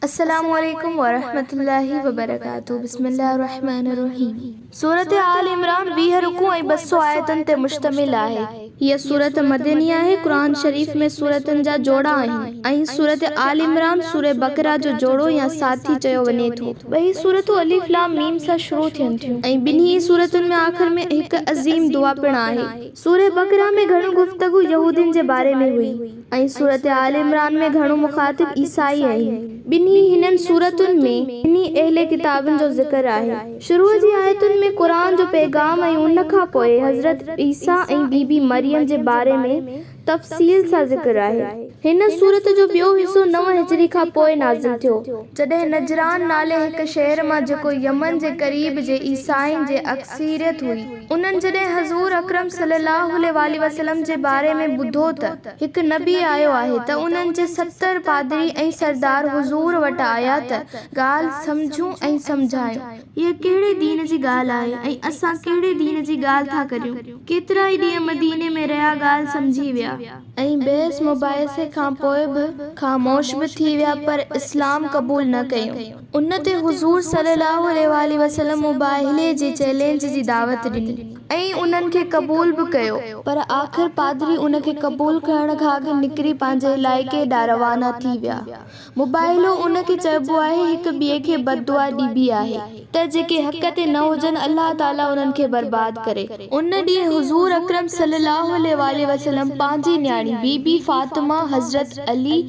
अस्सलामुअलैकुम वरहमतुल्लाहि वबरकातुहू। बिस्मिल्लाहिर्रहमानिर्रहीम। सूरत आल इमरान 20 रुकू ऐं 200 आयतन ते मुश्तमिल आहे। हीअ सूरत मदनी आहे। कुरान शरीफ में सूरतन जा जोड़ा आहिनि ऐं सूरत आल इमरान सूरह बकरा जो जोड़ो या साथी चयो वञे थो। ॿई सूरतूं अलिफ लाम मीम सां शुरू थियनि थियूं ऐं ॿिन्ही सूरतुनि में आख़िर में हिकु अज़ीम दुआ पिणु आहे। सूरह बकरा में घणो गुफ़्तगू यहूदियुनि जे बारे में हुई ऐं सूरत आल इमरान में घणो मुख़ातिब ईसाई आहिनि। ॿिन्ही हिननि सूरतुनि में ॿिन्ही अहले किताबनि जो ज़िक्र आहे। शुरूअ जी आयतुनि में क़ुरान जो पैगाम ऐं उन खां पोइ हज़रत ईसा ऐं बीबी मरियम जे बारे में तफ़सील सां ज़िक्र आहे। हिन सूरत जो ॿियो हिसो 9 हिजरी खां पोइ नाज़िल थियो जॾहिं नजरान नाले हिकु शहर मां जेको यमन जे क़रीब जे ईसाइनि जे अक्सरियत हुई उन्हनि जॾहिं हज़ूर अकरम सल्लल्लाहु अलैहि वसल्लम जे बारे में ॿुधो त हिकु नबी आयो आहे त उन्हनि जे 70 पादरी ऐं सरदार हुज़ूर वटि आया त ॻाल्हि सम्झूं ऐं सम्झायूं हीअ कहिड़े दीन जी ॻाल्हि आहे ऐं असां कहिड़े दीन जी ॻाल्हि था करियूं। केतिरा ई ॾींहं मदीने में रहिया ॻाल्हि सम्झी विया ऐं बहस मुबाहिसे खां पोइ बि ख़ामोश बि थी विया पर इस्लाम क़बूल न कयूं। उन ते हुज़ूर सल्लल्लाहु अलैहि वसल्लम मुबाहिले जे चैलेंज जी दावत ॾिनी ऐं उन्हनि खे क़बूल बि कयो पर आख़िर पादरी उन खे क़बूल करण खां अॻु निकिरी पंहिंजे इलाइक़े ॾांहुं रवाना थी विया। मुबाहिलो उन खे चइबो आहे हिकु ॿिए खे बददुआ ॾिबी आहे त जेके हक़ ते न हुजनि अल्लाह ताला उन्हनि खे बर्बाद करे। उन ॾींहुं हुज़ूर अकरम सल्लल्लाहु अलैहि वसल्लम पंहिंजी न्याणी बीबी फातिमा, हज़रत अली,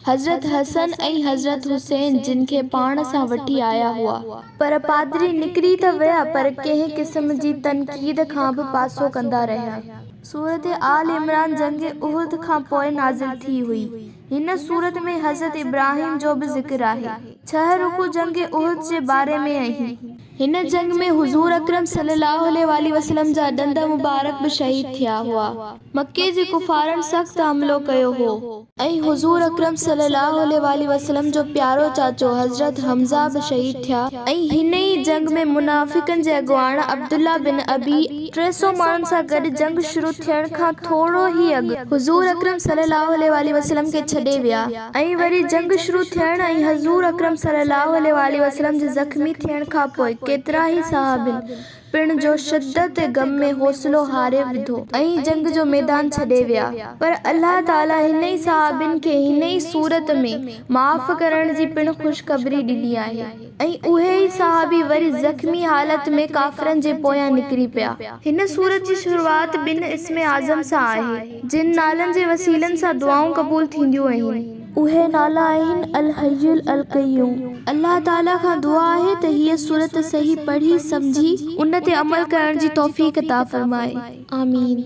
हज़रत हसन ऐं हज़रत हुसैन जिन खे पाण सां वठी आया हुआ पर पादरी निकिरी त विया पर कंहिं क़िस्म जी तनक़ीद खां बि पासो कंदा रहिया। सूरत आल इमरान जंग उहद खां पोइ नाज़िल थी हुई। हिन सूरत में हज़रत इब्राहिम जो बि ज़िक्र आहे। 6 रुकू जंग उहद जे बारे में आहिनि। हिन जंग में हुज़ूर अकरम सल्लल्लाहु अलैहि वसल्लम जा ॾंद मुबारक बि शहीद थिया हुआ। मक्के जे कुफारनि सख़्त हमलो कयो हो ऐं हुज़ूर अकरम सल्लल्लाहु अलैहि वसल्लम जो प्यारो चाचो हज़रत हमज़ा बि शहीद थिया ऐं हिन ई जंग में मुनाफ़िकनि जे अॻुवाण अब्दुल्ला बिन अबी 300 माण्हुनि सां गॾु जंग शुरू थियण खां थोरो ई अॻु हुज़ूर अकरम सल्लल्लाहु अलैहि वसल्लम खे छॾे विया ऐं वरी जंग शुरू थियण ऐं हुज़ूर अकरम सल्लल्लाहु अलैहि वसल्लम जे ज़ख़्मी थियण खां पोइ केतिरा ई सहाबिन पिण जो शिद्दत गम में हौसलो हारे विधो ऐं जंग जो मैदान छॾे विया पर अल्लाह ताला हिन ई सहाबिन खे हिन ई सूरत में माफ़ करण जी पिण ख़ुशख़बरी ॾिनी आहे ऐं उहे ई सहाबी वरी ज़ख़्मी हालत में काफ़िरनि जे पोयां निकिरी पिया। हिन सूरत जी शुरूआत बिन इस्म आज़म सां आहे जिन नालनि जे वसीलनि सां दुआऊं क़बूल थींदियूं आहिनि। उहे नाला आहिनि अल हय्युल अल क़य्यूम। अल्लाह ताला खां दुआ आहे त हीअ सूरत सही पढ़ी सम्झी उन ते अमल करण जी तौफ़ीक़ अता फ़रमाए। आमीन।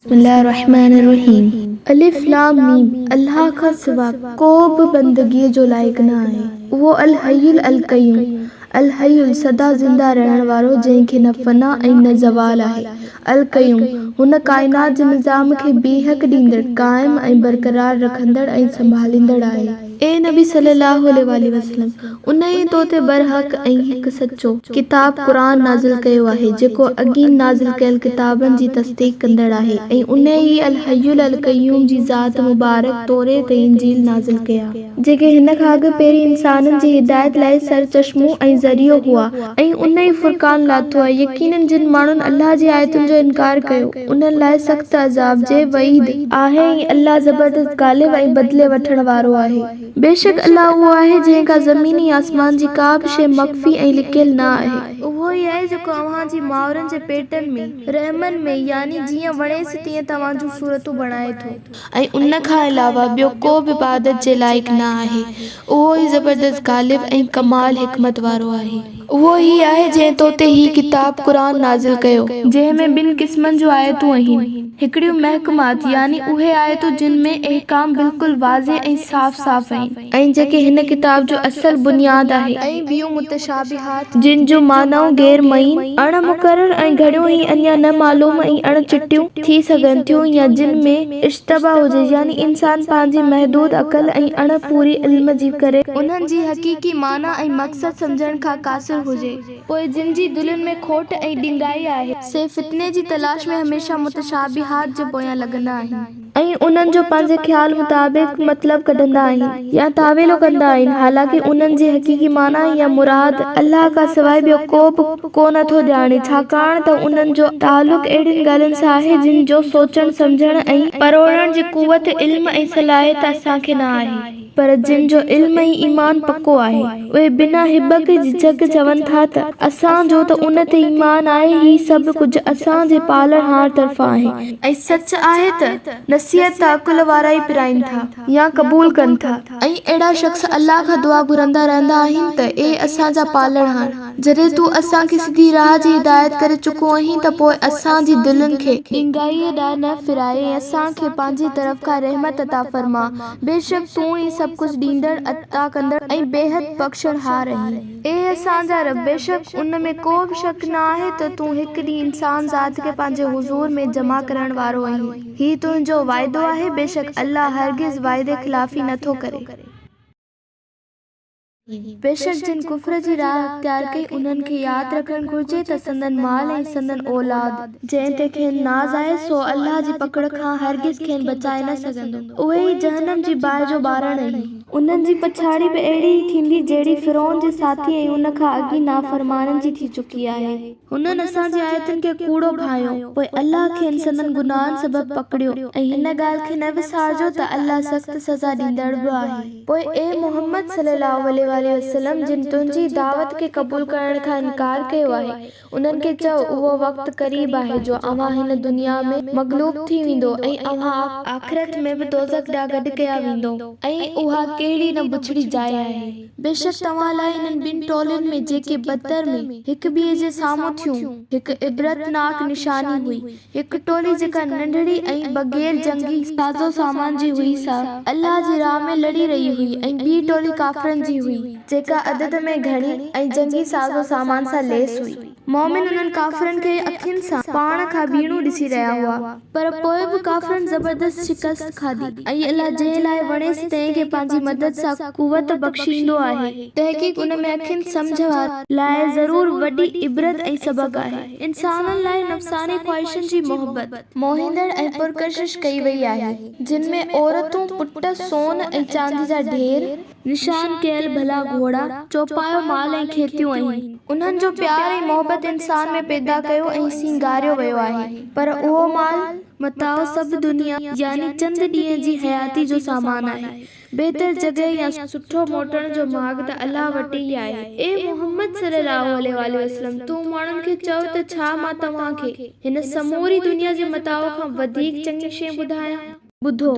बिस्मिल्लाहिर्रहमानिर्रहीम। अलिफ लाम मीम। अल्लाह खां सिवा को बि बंदगीअ जो लाइक़ न आहे। उहो अल हय्युल अल क़य्यूम अल हय्युल सदा ज़िंदा रहण वारो जंहिंखे न फ़ना ऐं न ज़वाल आहे। अल क़य्यूम हुन काइनात जे निज़ाम खे बेहक ॾींदड़, क़ाइम ऐं बरक़रार रखंदड़ ऐं संभालींदड़ आहे। ए नबी सल्लल्लाहु अलैहि वसल्लम उन ई तो ते बरहक़ ऐं हिकु सचो किताब क़ुरान नाज़िल कयो आहे जेको अॻीन नाज़िल कयल किताबनि जी तस्दीक़ कंदड़ आहे ऐं उन ई अल हय्युल अल क़य्यूम जी ज़ात मुबारक तौरेत ऐं इंजील नाज़िल कया जेके हिन खां अॻु पहिरीं इंसाननि जी हिदायत लाइ सरचश्मो ऐं ज़रियो हुआ ऐं उन ई फ़ुरक़ान लाथो आहे। यकीनन जिन माण्हुनि अल्लाह जी आयतुनि जो इनकार कयो उन्हनि लाइ सख़्त अज़ाब जे वईद आहे ऐं अल्लाह ज़बरदस्त ग़ालिब ऐं बदिले वठण वारो आहे। बेशक अल्लाह उहो आहे जंहिं खां ज़मीनी आसमान जी का बि शइ मख़फ़ी ऐं लिकियल न आहे। उहो ई आहे जेको अव्हां जी माउरनि जे पेटनि में रहमनि में यानी जीअं वणेसि तीअं तव्हां जूं सूरतूं बणाए थो ऐं उन खां अलावा ॿियो को बि इबादत जे लाइक़ न आहे। उहो ई ज़बरदस्त ग़ालिब ऐं कमाल हिकमत वारो आहे। उहो ई आहे जंहिं तो ते ही किताब क़ुरान नाज़िल कयो जंहिं में 2 क़िस्मनि जूं आयतूं आहिनि। हिकिड़ियूं महकमात यानी उहे आयतूं जिन में अहकाम बिल्कुलु वाज़े ऐं साफ़ आहिनि ऐं जेके हिन किताब जो असल बुनियाद आहे ऐं ॿियूं मुतशाबिहात जिन जूं मानाऊं गैर मईन, अण मुक़रर ऐं घणियूं ई अञा न मालूम ऐं अण चिटियूं थी सघनि थियूं या जिन में इश्तबा हुजे यानी इंसान पंहिंजी महदूद अक़ल ऐं अण पूरी इल्म जी करे उन्हनि जी हक़ीक़ी माना ऐं मक़सद सम्झण खां क़ासिर हुजे। पोइ जिन जी दिलनि में खोट ऐं ॾिंगाई आहे से फितने जी तलाश में हमेशा मुतशाबिहात जे पोयां लॻंदा आहिनि। ऐं उन्हनि जो पंहिंजे ख़्याल मुताबिक़ मतिलबु कढंदा आहिनि या तावेलो कंदा आहिनि, हालांकि उन्हनि जी हक़ीक़ी माना या मुराद अल्लाह खां सवाइ ॿियो को बि कोन थो ॼाणे, छाकाणि त उन्हनि जो तालुक़ अहिड़ियुनि ॻाल्हियुनि सां आहे जिन जो सोचण सम्झण ऐं परोड़ण जी कुवत इल्म ऐं सलाहियत असांखे न आहे। पर जिन जो इल्म ऐं ईमान पको आहे उहे बिना हिबक झिझक चवनि था त असांजो त उन ते ईमान आहे, ही सभु कुझु असांजे पालणहार तरफ़ां आहे ऐं सच आहे त नसीहत त अकुल वारा ई पिराइनि था या क़बूल कनि था। ऐं अहिड़ा शख़्स अल्लाह खां दुआ घुरंदा रहंदा आहिनि त ए असांजा पालणहार, जॾहिं तूं असांखे सिधी राह जी हिदायत करे चुको आहीं त पोइ असांजी दिलुनि खे ॾिंगाईअ ॾांहुं न फिराए ऐं असांखे पंहिंजी तरफ़ खां रहमत अता फरमा। बेशक तूं ई सभु कुझु ॾींदड़, अता कंदड़ ऐं बेहद बख़्शणहार आहीं। ए असांजा रब, बेशक उन में को बि शक न आहे त तूं हिकु ॾींहुं इंसान ज़ात खे पंहिंजे हुज़ूर में जमा करण वारो आहीं। ही तुंहिंजो वाइदो आहे, बेशक अल्लाह हरगिज़ वाइदे ख़िलाफ़ी नथो करे। बेशक जिन कुफ्र जी राह अख्तियार कई उन्हनि खे यादि रखणु घुर्जे त संदन माल ऐं संदन औलाद जंहिं ते खेनि नाज़ आहे सो अल्लाह जी पकड़ खां हरगिज़ खेनि बचाए न सघंदो। उहे ई जहन्नम जी बाहि जो ॿारण आहिनि। उन्हनि जी पछाड़ी बि अहिड़ी ई थींदी जहिड़ी फिरौन जे साथी ऐं उन खां अॻी नाफ़रमाननि जी थी चुकी आहे। हुननि असांजी आयतुनि खे कूड़ो भायो, पोइ अल्लाह खेनि संदन गुनाहनि सबबि पकड़ियो ऐं हिन ॻाल्हि खे न विसारजो त अल्लाह सख़्त सज़ा ॾींदड़ बि आहे। पोइ ए मोहम्मद सल्लल्लाहु अलैहि वसल्लम, जिन तुंहिंजी दावत खे क़बूल करण खां इनकार कयो आहे, उन्हनि खे चओ उहो वक़्तु क़रीब आहे जो अव्हां हिन दुनिया में मग़लूब थी वेंदो ऐं अव्हां आख़िरत में बि दोज़ख ॾांहुं गॾु कया वेंदो ऐं उहा कहिड़ी न बुछड़ी जाइ आहे। बेशक तव्हां लाइ हिननि ॿिनि टोलियुनि में जेके बदर में हिक ॿिए जे साम्हूं थियूं हिकु इबरतनाक निशानी हुई। हिकु टोली जेका नंढड़ी ऐं बग़ैर जंगी साज़ो सामान जी हुई सा अल्लाह जी राह में लड़ी रही हुई ऐं ॿी टोली काफ़िरनि जी हुई जेका अदद में घणी ऐं जंगी साज़ो सामान सां लैस हुई। मोमिन उन्हनि काफ़िरनि खे अखियुनि सां पाण खां बीणो ॾिसी रहिया हुआ, पर पोइ बि काफ़िरनि ज़बरदस्त शिकस्त खाधी ऐं अल्लाह जंहिं लाइ वणेसि तंहिं खे पंहिंजी मदद सां कुवत बख़्शींदो आहे। तहक़ीक़ उन में अखियुनि सम्झ वारनि लाइ ज़रूर वॾी इबरत ऐं सबक़ आहे। इंसाननि लाइ नफ़सानी ख़्वाहिशुनि जी मोहबत मोहींदड़ ऐं पुरकशिश कई वई आहे, जिन में औरतूं, पुट, सोन ऐं चांदी जा ढेर, निशान कयल भला घोड़ा, चौपायो माल ऐं खेतियूं आहिनि। उन्हनि जो प्यार ऐं मोहबत इंसान में पैदा कयो ऐं सींगारियो वियो आहे, पर उहो माल मताओ सभु दुनिया यानी चंद ॾींहं जी हयाती जो सामान आहे। बहितर जॻह या सुठो मोटण जो मार्ग त अल्लाह वटि ई आहे। ए मोहम्मद सल्लल्लाहु अलैहि वसल्लम, तूं माण्हुनि खे चओ त छा मां तव्हांखे हिन समूरी दुनिया जे मताओ खां वधीक चङी शइ ॿुधायां? ॿुधो,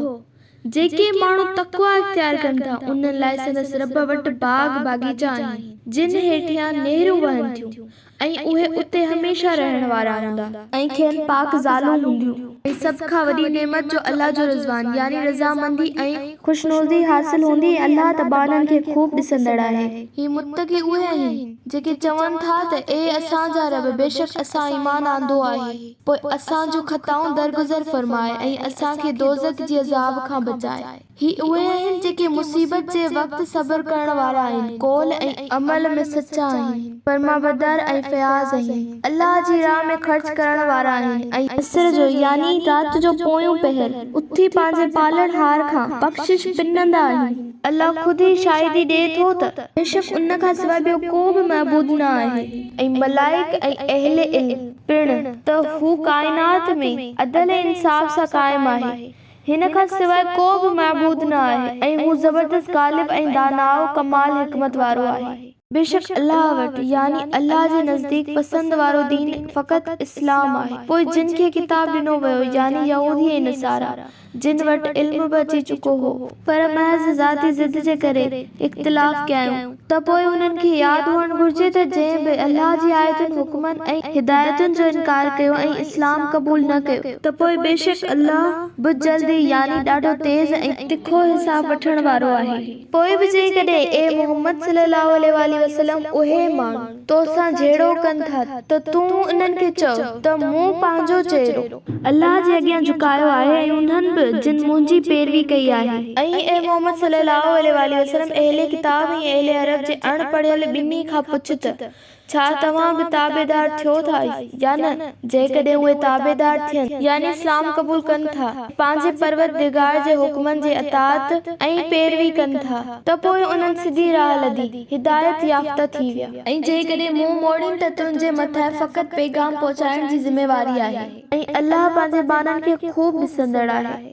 जेके माण्हू तक़वा इख्तियार कनि था उन्हनि लाइ संदसि रब वटि बाग बाग़ीचा आहिनि जिन हेठियां नहरूं वहनि थियूं ऐं उहे उते हमेशा रहण वारा हूंदा ऐं खेनि पाक ज़ालूं हूंदियूं। ऐं सभ खां वॾी नेमत जो अल्लाह जो रिज़वान यानी रज़ामंदी ऐं खुशनुदी हासिल हूंदी ऐं अल्लाह तबारक खे खूब ॾिसंदड़ आहे। ही मुत्तक़ी उहे आहिनि जेके चवनि था त ए असांजा रब, बेशक असां ईमान आंदो आहे, पोइ असां जूं ख़ताऊं दरगुज़र फरमाए ऐं असांखे दोज़ख जी अज़ाब खां बचाए। ही उहे आहिनि जेके मुसीबत जे वक़्तु सब्र करण वारा आहिनि, कौल ऐं अमल में सच्चा आहिनि, फरमाबरदार ऐं फयाज़ आहिनि, अल्लाह जी राह में ख़र्च करण वारा आहिनि ऐं असर जो यानी रात जो पोयों पहर उथी पंहिंजे पालणहार खां बख़्शिश पिनंदा आहिनि। अल्लाह खुद ही शाहिदी ॾिए थो त बेशक उन खां सवाइ ॿियो को बि महबूद न आहे ऐं मलाइक ऐं अहले इल्म पिण त हू काइनात में अदल ऐं इंसाफ़ सां क़ाइम आहे। हिन खां सवाइ को बि महबूद न आहे ऐं हू ज़बरदस्त गालिब ऐं दानाओ कमाल हिकमत वारो आहे। बेशक अल्लाह वटि यानी अल्लाह जे नज़दीक पसंद वारो दीन फ़क़त इस्लाम आहे। पोइ जिन खे किताब ॾिनो वियो यानी यहूदी ऐं नसारा, जिन वटि इल्म बि अची चुको हो पर महज़ ज़ाती ज़िद जे करे इख़्तिलाफ़ कयूं, त पोइ उन्हनि खे यादि हुअणु घुर्जे त जंहिं बि अल्लाह जी आयतुनि, हुक्मनि ऐं हिदायतुनि जो इनकार कयो ऐं इस्लाम क़बूल न कयो त पोइ बेशक अल्लाह बि जल्दी यानी ॾाढो तेज़ ऐं तिखो हिसाब वठण वारो आहे। पोइ बि जेकॾहिं ए मोहम्मद सल्लल्लाहु अलैहि वसल्लम उहे माण्हू तोसां जहिड़ो कनि था त तूं उन्हनि खे चओ त मूं पंहिंजो चेहरो अल्लाह जे अॻियां झुकायो आहे ऐं उन्हनि बि जिन मुंहिंजी पैरवी कई आहे। ऐं ए मोहम्मद सल्लल्लाहु अलैहि वसल्लम अहले किताब ऐं अहले अरब जे अणपढ़ियल ॿिन्ही खां पुछ त छा तव्हां बि ताबेदार थियो था या न? जेकॾहिं उहे ताबेदार थियनि यानी इस्लाम क़बूल कनि था, पंहिंजे परवरदिगार जे हुक्मनि जे अताअत ऐं पैरवी कनि था, त पोइ उन्हनि सिधी राह लधी हिदायत याफ़्ता थी विया। ऐं जेकॾहिं मुंहुं मोड़ीनि त तुंहिंजे मथां फ़क़ति पैगाम पहुचाइण जी ज़िम्मेवारी आहे ऐं अल्लाह पंहिंजे बाननि खे खूब ॾिसंदड़ आहे।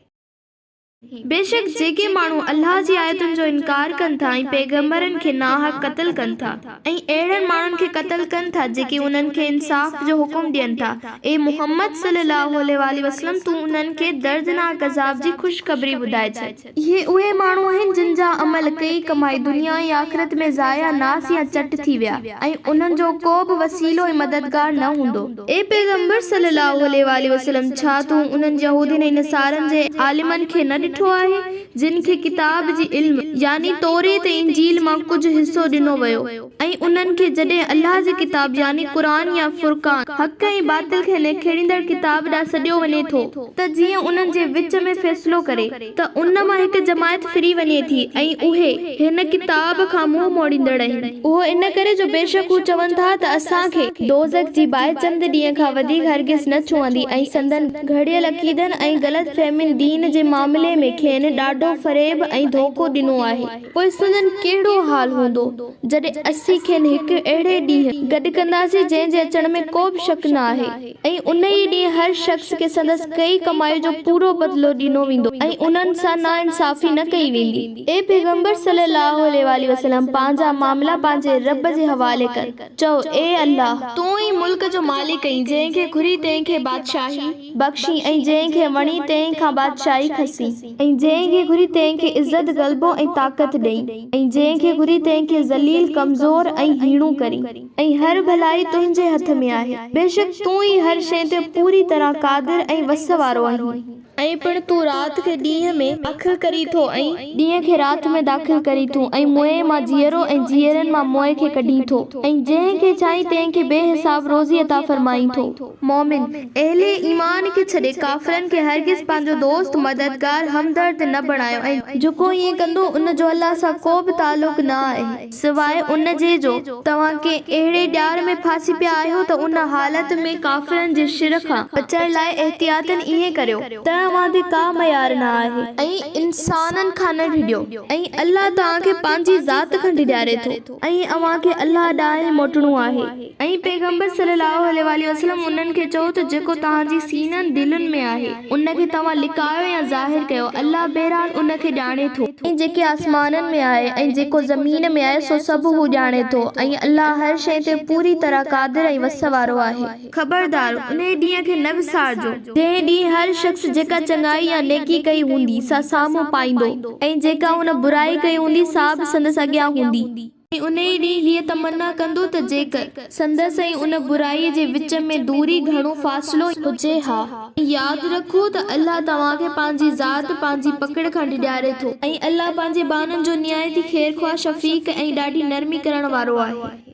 बेशक जेके माण्हू अल्लाह जी आयतुनि जो इनकार कनि था ऐं पैगंबरनि खे नाहक क़त्ल कनि था ऐं अहिड़नि माण्हुनि खे क़त्ल कनि था जेके उन्हनि खे इंसाफ़ जो हुकुम ॾियनि था, ए मुहम्मद सल्लल्लाहु अलैहि वसल्लम तूं उन्हनि खे दर्दनाक अज़ाब जी ख़ुशख़बरी ॿुधाए छॾ। इहे उहे माण्हू आहिनि जिन जा अमल कई कमाई दुनिया ऐं आख़िरत में ज़ाया नास या चट थी विया ऐं उन्हनि जो को बि वसीलो ऐं मददगार न हूंदो। ए पैगंबर सल्लल्लाहु अलैहि वसल्लम, छा तूं उन्हनि यहूदियुनि ऐं नसारनि जे आलिमनि खे न ॾिठो आहे जिन खे किताब जी इल्म यानी तौरेत ऐं इंजील मां कुझु हिस्सो ॾिनो वियो ऐं उन्हनि खे जॾहिं अल्लाह जी किताब यानी क़ुरान या फुरक़ान हक़ ऐं बातिल खे निखेड़ींदड़ किताब ॾांहुं सॾियो वञे थो त जीअं उन्हनि जे विच में फ़ैसिलो करे त उन मां हिकु जमायत फिरी वञे थी ऐं उहे हिन किताब खां मुंहुं मोड़ींदड़ आहिनि। उहो इन करे जो बेशक हू चवनि था त असांखे दोज़ख जी बाहि चंद ॾींहं खां वधीक हरगिज़ न छुहंदी ऐं संदन घड़ियल अक़ीदनि ऐं ग़लत फ़हमियुनि दीन जे मामले में खेनि ॾाढो फ़रेब ऐं धोखो ॾिनो आहे। पोइ संदन कहिड़ो हाल हूंदो जॾहिं असीं खेनि हिकु अहिड़े ॾींहुं गॾु कंदासीं जंहिं जे अचण में को बि शक न आहे ऐं उन ई ॾींहुं हर शख़्स खे संदसि कई कमाई जो पूरो बदिलो ॾिनो वेंदो ऐं उन्हनि सां नाइंसाफ़ी न कई वेंदी। ए पैगंबर सल्लल्लाहु अलैहि वसल्लम, पंहिंजा मामला पंहिंजे रब जे हवाले कर। चओ, ए अल्लाह, तूं ई मुल्क जो मालिक आहीं, जंहिंखे घुरी तंहिंखे बादशाही बख़्शी ऐं जंहिंखे वणी तंहिंखां बादशाही खसी ऐं जंहिंखे घुरी तंहिंखे इज़त ग़लबो ऐं ताक़त ॾेई ऐं जंहिंखे घुरी तंहिंखे ज़लील कमज़ोर ऐं हीणो करी ऐं हर भलाई तुंहिंजे हथ में आहे। बेशक तूं ई हर शइ ते पूरी तरह क़ादिर ऐं वस वारो आहीं ऐं पिण तूं राति खे ॾींहं में दाख़िल करी थो ऐं ॾींहं खे राति में दाख़िल करी थो ऐं मुए मां जीअरो ऐं जीअरनि मां मुए खे कढी थो ऐं जंहिंखे चाहीं तंहिंखे बेहिसाब रोज़ी अता फरमाई थो। मोमिन, अहले ईमान खे छॾे काफ़िरनि खे हरगिज़ पंहिंजो दोस्त मददगार हमदर्द न बणायो ऐं जेको ईअं कंदो उन जो अल्लाह सां को बि तालुक न आहे सवाइ उन जे जो तव्हां के अहिड़े ॾियार में फासी पिया आहियो त उन हालत में काफ़िरनि जे शिर खां बचण लाइ एहतियातन ईअं करियो त तव्हां का मयार न आहे ऐं इंसाननि खां न ढिॾियो ऐं अल्लाह तव्हांखे पंहिंजी ज़ात खां ढिॾारे थो ऐं अव्हांखे अल्लाह ॾांहुं मोटणो आहे। ऐं पैगंबर सल्लल्लाहु अलैहि वसल्लम उन्हनि खे चओ त जेको तव्हांजी सीननि दिलनि में आहे उनखे तव्हां लिकायो या ज़ाहिर कयो, अल्लाह बहरहाल उनखे ॼाणे थो ऐं जेके आसमाननि में आहे ऐं जेको ज़मीन में आहे सो सभु हू ॼाणे थो ऐं अल्लाह हर शइ ते पूरी तरह क़ादिर ऐं वस वारो आहे। खबरदार, उन ॾींहं खे न विसारजो जंहिं ॾींहुं हर शख़्स जेका चङाई या नेकी कई हूंदी सा साम्हूं पाईंदो ऐं जेका हुन बुराई कई हूंदी सा बि संदसि अॻियां हूंदी ऐं उन ई ॾींहुं हीअ तमन्ना कंदो त जेकर संदसि ऐं उन बुराईअ जे विच में दूरी घणो फ़ासिलो हुजे हा। यादि रखो त अल्लाह तव्हांखे पंहिंजी ज़ात पंहिंजी पकड़ खां ॾिॾारे थो ऐं अल्लाह पंहिंजे बाननि जो निहायती ख़ैरख़्वाह, शफ़ीक़ ऐं ॾाढी नरमी करण वारो आहे।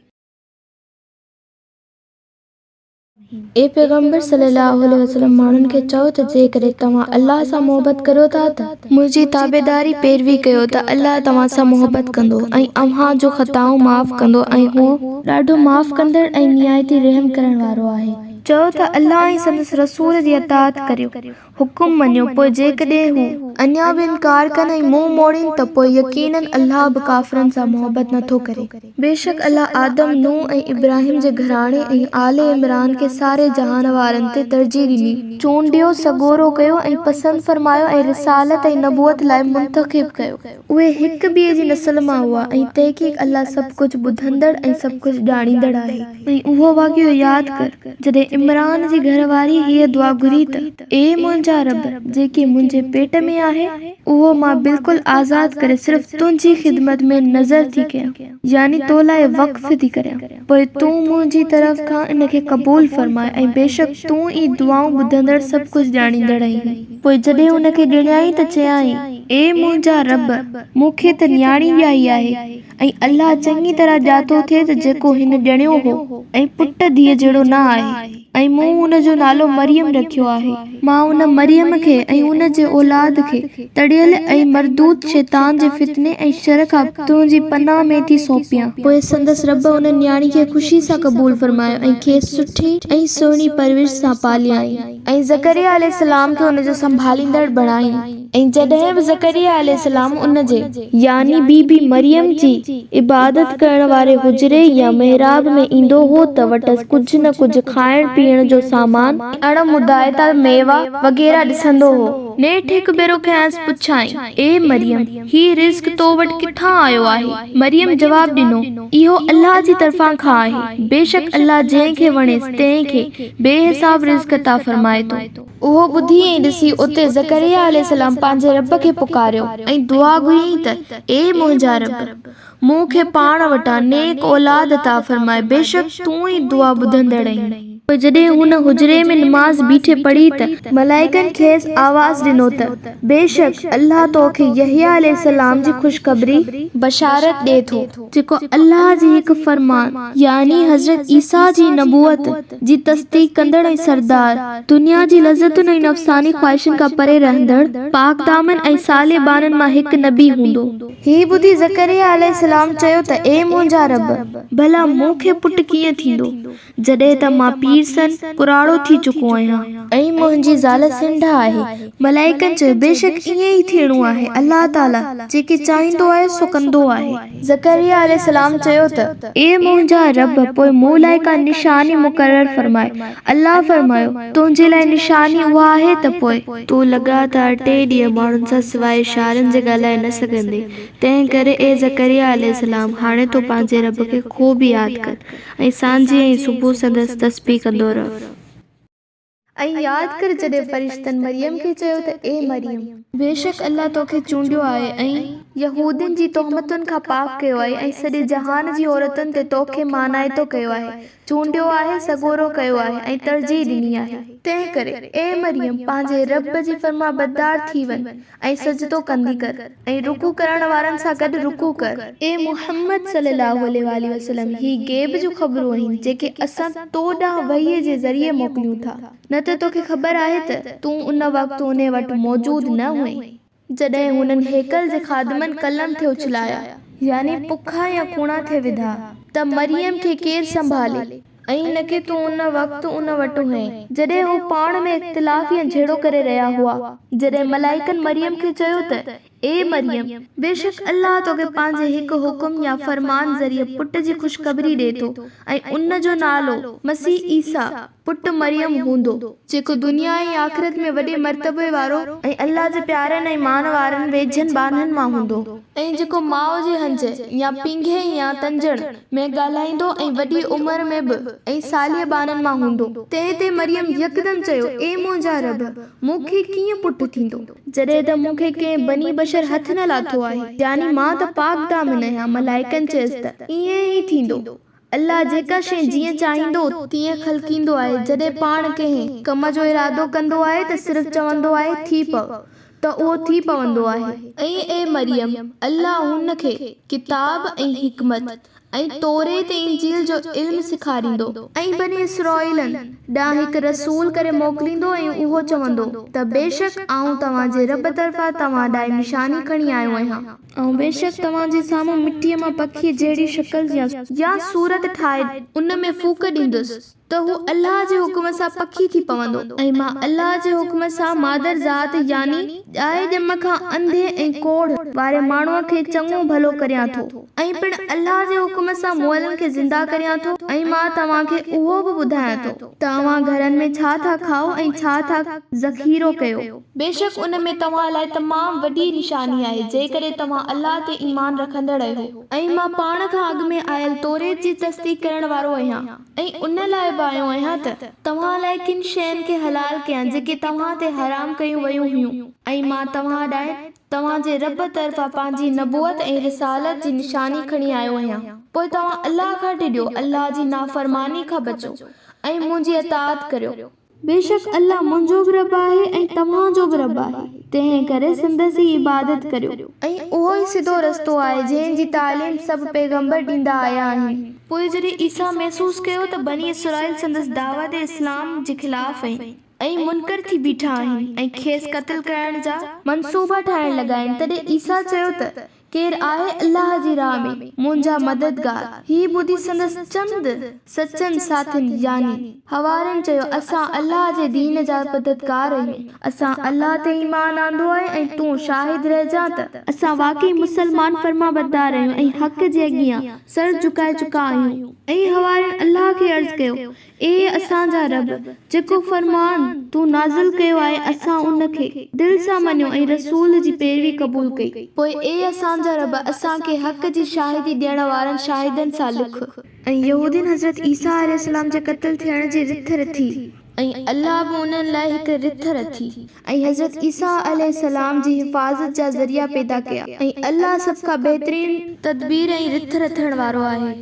ए पैगंबर सल्लल्लाहु अलैहि वसल्लम, माण्हुनि खे चओ त जेकॾहिं तव्हां अल्लाह सां मोहबत करियो था त मुंहिंजी ताबेदारी पैरवी कयो त अल्लाह तव्हां सां मोहबत कंदो ऐं अव्हां जो ख़ताऊं माफ़ कंदो ऐं हू ॾाढो माफ़ कंदड़ ऐं निहायती रहम करण वारो आहे। चओ त अल्लाह ऐं संदसि रसूल जी अताअत करियो, हुकुम मञियो। पोइ जेकॾहिं हू अञा बि इनकार कनि ऐं मुंहुं मोड़ीनि त पोइ यकीनन अल्लाह बि काफ़िरनि सां मोहबत नथो करे। बेशक अल्लाह आदम, नूह ऐं इब्राहिम जे घराणे ऐं आले इमरान खे सारे जहान वारनि ते तरजीह ॾिनी, चूंडियो, सगोरो कयो ऐं पसंदि फरमायो ऐं रिसालत ऐं नबूअत लाइ मुंतख़िब कयो। उहे हिक ॿिए जी नस्ल मां हुआ ऐं तहक़ीक़ अल्लाह सभु कुझु ॿुधंदड़ ऐं सभु कुझु ॼाणींदड़ आहे। ऐं उहो वाक़ियो यादि कर जॾहिं इमरान जी घरवारी हीअ दुआ घुरी त, ए मुंहिंजा रब, जेकी मुंहिंजे पेट में आहे उहो मां बिल्कुलु आज़ाद करे सिर्फ़ तुंहिंजी ख़िदमत में नज़र थी कयां, यानी तो लाइ वक़्फ़ थी करियां। पोइ तूं मुंहिंजी तरफ़ खां इनखे क़बूल फरमाए ऐं बेशक तूं ई दुआऊं ॿुधंदड़ सभु कुझु ॼाणींदड़ आहीं। पोइ जॾहिं उनखे ॼाणियाई त चयाईं, ए मुंहिंजा रब, मूंखे त न्याणी ॼाई आहे ऐं अल्लाह चङी तरह ॼातो थिए त जेको हिन ॼणियो हो ऐं पुट धीअ जहिड़ो न आहे ऐं मूं उन जो नालो मरियम रखियो आहे। मां उन मरियम खे ऐं उन जे औलाद खे तड़ियल ऐं मरदूद शैतान जे फितने ऐं शर खां तुंहिंजी पनाह में थी सौंपियां। पोइ संदसि रब उन न्याणी खे ख़ुशी सां क़बूल फरमायो ऐं खेसि सुठी ऐं सुहिणी परवरिश सां पालियाई ऐं ज़करिया अलैहिस्सलाम खे उन जो संभालींदड़ बणाई। ऐं जॾहिं बि ज़करिया अलैहिस्सलाम उन जे यानी बीबी मरियम जी इबादत करण वारे हुजरे या मेहराब में ईंदो हो त वटसि कुझु न कुझु खाइण पीअण जो सामान, अण मुदायता मेवा वग़ैरह ॾिसंदो हो। नेठि हिकु भेरो खयांसि पुछाई, ए मरियम, ही रिज़्क़ तो वटि किथां आयो आहे? मरियम जवाब ॾिनो, इहो अल्लाह जी तरफ़ां खां आहे। बेशक अल्लाह जंहिंखे वणेसि तंहिंखे बेहिसाब रिज़्क़ अता फरमाए थो। उहो ॿुधी ऐं ॾिसी उते ज़करिया अलैहिस्सलाम पंहिंजे रब खे पुकारियो ऐं दुआ घुरियईं त, ए मुंहिंजा रब, मूंखे पाण वटां नेक औलाद अता फरमाए। बेशक तूं ई दुआ ॿुधंदड़ आहीं। पोइ जॾहिं हुन हुजरे में निमाज़ बीठे पढ़ी त मलाइकनि खेसि आवाज़ ॾिनो त, बेशक अल्लाह तोखे यहया अलैहिस्सलाम जी ख़ुशख़बरी बशारत ॾे थो, जेको अल्लाह जी हिकु फरमान यानी हज़रत ईसा जी नबूअत जी तस्दीक कंदड़ ऐं सरदार, दुनिया जी लज़्ज़तुनि ऐं नफ़सानी ख़्वाहिशुनि खां परे रहंदड़, पाक दामन ऐं साले बाननि मां हिकु नबी हूंदो। ही ॿुधी ज़करिया अलैहिस्सलाम चयो त, ए मुंहिंजा रब, भला मूंखे पुटु कीअं थींदो जॾहिं त मां पीरसन पुराणो थी चुको आहियां ऐं मुंहिंजी ज़ाल सिंढ आहे। मलाइकनि चयो, बेशक ईअं ई थियणो आहे। अल्लाह ताला जेके चाहींदो आहे सो कंदो आहे। ज़करिया अलैहिस्सलाम चयो त, ए मुंहिंजा रब, पोइ मूं लाइ का निशानी मुक़रर फरमाए। अल्लाह फरमायो, तुंहिंजे लाइ निशानी उहा आहे त पोइ तूं लॻातार 3 ॾींहं माण्हुनि सां सवाइ इशारनि जे ॻाल्हाए न सघंदे। तंहिं करे ए ज़करिया अलैहिस्सलाम, हाणे तो पंहिंजे रब खे ख़ूब यादि कर ऐं सांझे ऐं सुबुह संदसि तस्बीह कंदो रह। ऐं यादि कर जॾहिं फ़रिश्तनि मरियम खे चयो त, ए मरियम, बेशक अल्लाह तोखे चूंडियो आहे ऐं यहूदियुनि जी तोहमतुनि खां पाक कयो आहे ऐं सॼे जहान जी औरतुनि ते तोखे मानाइतो कयो आहे, चूंडियो आहे, सगोरो कयो आहे ऐं तरजीह ॾिनी आहे। तंहिं करे ए मरियम, पंहिंजे रब जी फरमाबरदार थी वञ ऐं सजदो कंदी कर ऐं रुकू करण वारनि सां गॾु रुकू कर। ए मुहम्मद सल्लल्लाहु अलैहि वसल्लम, ही गैब जूं ख़बरूं आहिनि जेके असां तो ॾांहुं वहीअ जे ज़रिए मोकिलियूं था। न त तोखे ख़बर आहे त तूं उन वक़्तु उन वटि मौजूद न हुई जॾहिं हुननि हेकल जे खादमनि कलम थे उछलाया, यानी पुखा या कूड़ा थे विधा त मरियम खे केरु संभाले, ऐं न कि तूं उन वक़्तु उन वटि हुएं जॾहिं हू पाण में इख़्तिलाफ़ या झेड़ो करे रहिया हुआ। जॾहिं मलाइकनि मरियम खे चयो त, ए मरियम, बेशक अल्लाह तोखे पंहिंजे हिकु हुकुम या फरमान ज़रिए पुट जी ख़ुशख़बरी ॾे थो ऐं उन जो नालो मसीह ईसा पुट मरियम हूंदो, जेको दुनिया ऐं आख़िरत में वॾे मर्तबे वारो ऐं अल्लाह जे प्यारनि ऐं मान वारनि वेझनि बाननि मां हूंदो, ऐं जेको माउ जे हंज या पींघे या तंजण में ॻाल्हाईंदो ऐं वॾी उमिरि में बि ऐं सालीअ बाननि मां हूंदो। तंहिं ते मरियम यकदम चयो, ए मुंहिंजा रब, मूंखे कीअं पुटु थींदो जॾहिं त मूंखे कंहिं बनी बशर हथ न लाथो आहे, यानी मां त पाक दामन आहियां। मलाइकनि चयसि त, ईअं ई थींदो। अल्लाह जेका शइ जीअं चाहींदो तीअं ख़लकींदो आहे। जॾहिं पाण कंहिं कम जो इरादो कंदो आहे त सिर्फ़ चवंदो आहे थी पव त उहो थी पवंदो आहे। ऐं ए मरियम, अल्लाह हुन खे किताब ऐं हिकमत ऐं तौरेत ऐं इंजील जो इल्म सेखारींदो ऐं बनी इसराईलनि ॾांहुं हिकु रसूल करे मोकिलींदो ऐं उहो चवंदो त बेशक आऊं तव्हांजे रब तरफ़ां तव्हां ॾांहुं निशानी खणी आयो आहियां ऐं बेशक तव्हांजे साम्हूं मिटीअ मां पखीअ जहिड़ी शक्ल या सूरत ठाहे उन में फूक ॾींदुसि त हू अल्लाह जे हुकुम सां पखी थी पवंदो, ऐं मां अल्लाह जे हुकुम सां मादर ज़ात यानी ॼाए ॼम खां अंधे ऐं कोढ़ वारे माण्हूअ खे चङो भलो करियां थो, ऐं पिण अल्लाह जे हुकुम सां मुअलनि खे ज़िंदा करियां थो। ऐं मां तव्हांखे उहो बि ॿुधायां थो तव्हां घरनि में छा था खाओ ऐं छा था ज़ख़ीरो कयो। बेशक उन में तव्हां लाइ तमामु वॾी निशानी आहे जेकॾहिं तव्हां अल्लाह ते ईमान रखंदड़ आहियो। ऐं मां पाण खां अॻु में आयल तौरेत जी तस्दीक करण वारो आहियां ऐं उन लाइ आयो आहियां त तव्हां लाइ किन शयुनि खे हलाल कयां जेके तव्हां ते हराम कयूं वयूं हुयूं, ऐं मां तव्हां ॾांहुं तव्हांजे रब तरफ़ां पंहिंजी नबूअत ऐं रिसालत जी निशानी खणी आयो आहियां। पोइ तव्हां अल्लाह खां टिॾियो, अल्लाह जी नाफ़रमानी खां बचो ऐं मुंहिंजी अताअत करियो। बेशक अल्लाह मुंहिंजो बि रब आहे ऐं तव्हांजो बि रब आहे, तंहिं करे संदसि ई इबादत करियो ऐं उहो ई सिधो रस्तो आहे जंहिं जी तालीम सभु पैगंबर ॾींदा आया आहिनि। पोइ जॾहिं ईसा महसूस कयो त बनी इसराइल संदसि दावत इस्लाम जे ख़िलाफ़ आहिनि ऐं मुनकर थी बीठा आहिनि ऐं खेसि क़त्ल करण जा मनसूबा ठाहिण लॻा आहिनि, तॾहिं ईसा चयो त केर आहे अल्लाह जी राह में मुंहिंजा मददगार। ही ॿुधी संदसि चंद सचनि साथियुनि यानी हवारनि चयो, असां अल्लाह जे दीन जा मददगार आहियूं, असां अल्लाह ते ईमान आंदो आहे ऐं तूं शाहिद रहिजां त असां वाकई मुसलमान फर्माबरदार आहियूं ऐं हक़ जे अॻियां सर झुकाए चुका आहियूं। ऐं हवारनि अल्लाह खे अर्ज़ कयो, ए असांजा रब, जेको फरमान तूं नाज़िल कयो आहे असां उनखे दिलि सां मञियो ऐं रसूल जी पैरवी क़बूल कई। पोइ ए असांजा रब, असांखे हक़ जी शाहिदी ॾियण वारनि शाहिदनि सां लिख। ऐं यहूदीन हज़रत ईसा अलैहिस्सलाम जे क़त्ल थियण जी रिथ रथी ऐं अल्लाह बि उन्हनि लाइ हिकु रिथ रथी ऐं हज़रत ईसा अलैहिस्सलाम जी हिफ़ाज़त जा ज़रिया पैदा कया ऐं अल्लाह सभ खां बहितरीन तदबीर ऐं रिथ रथण वारो आहे।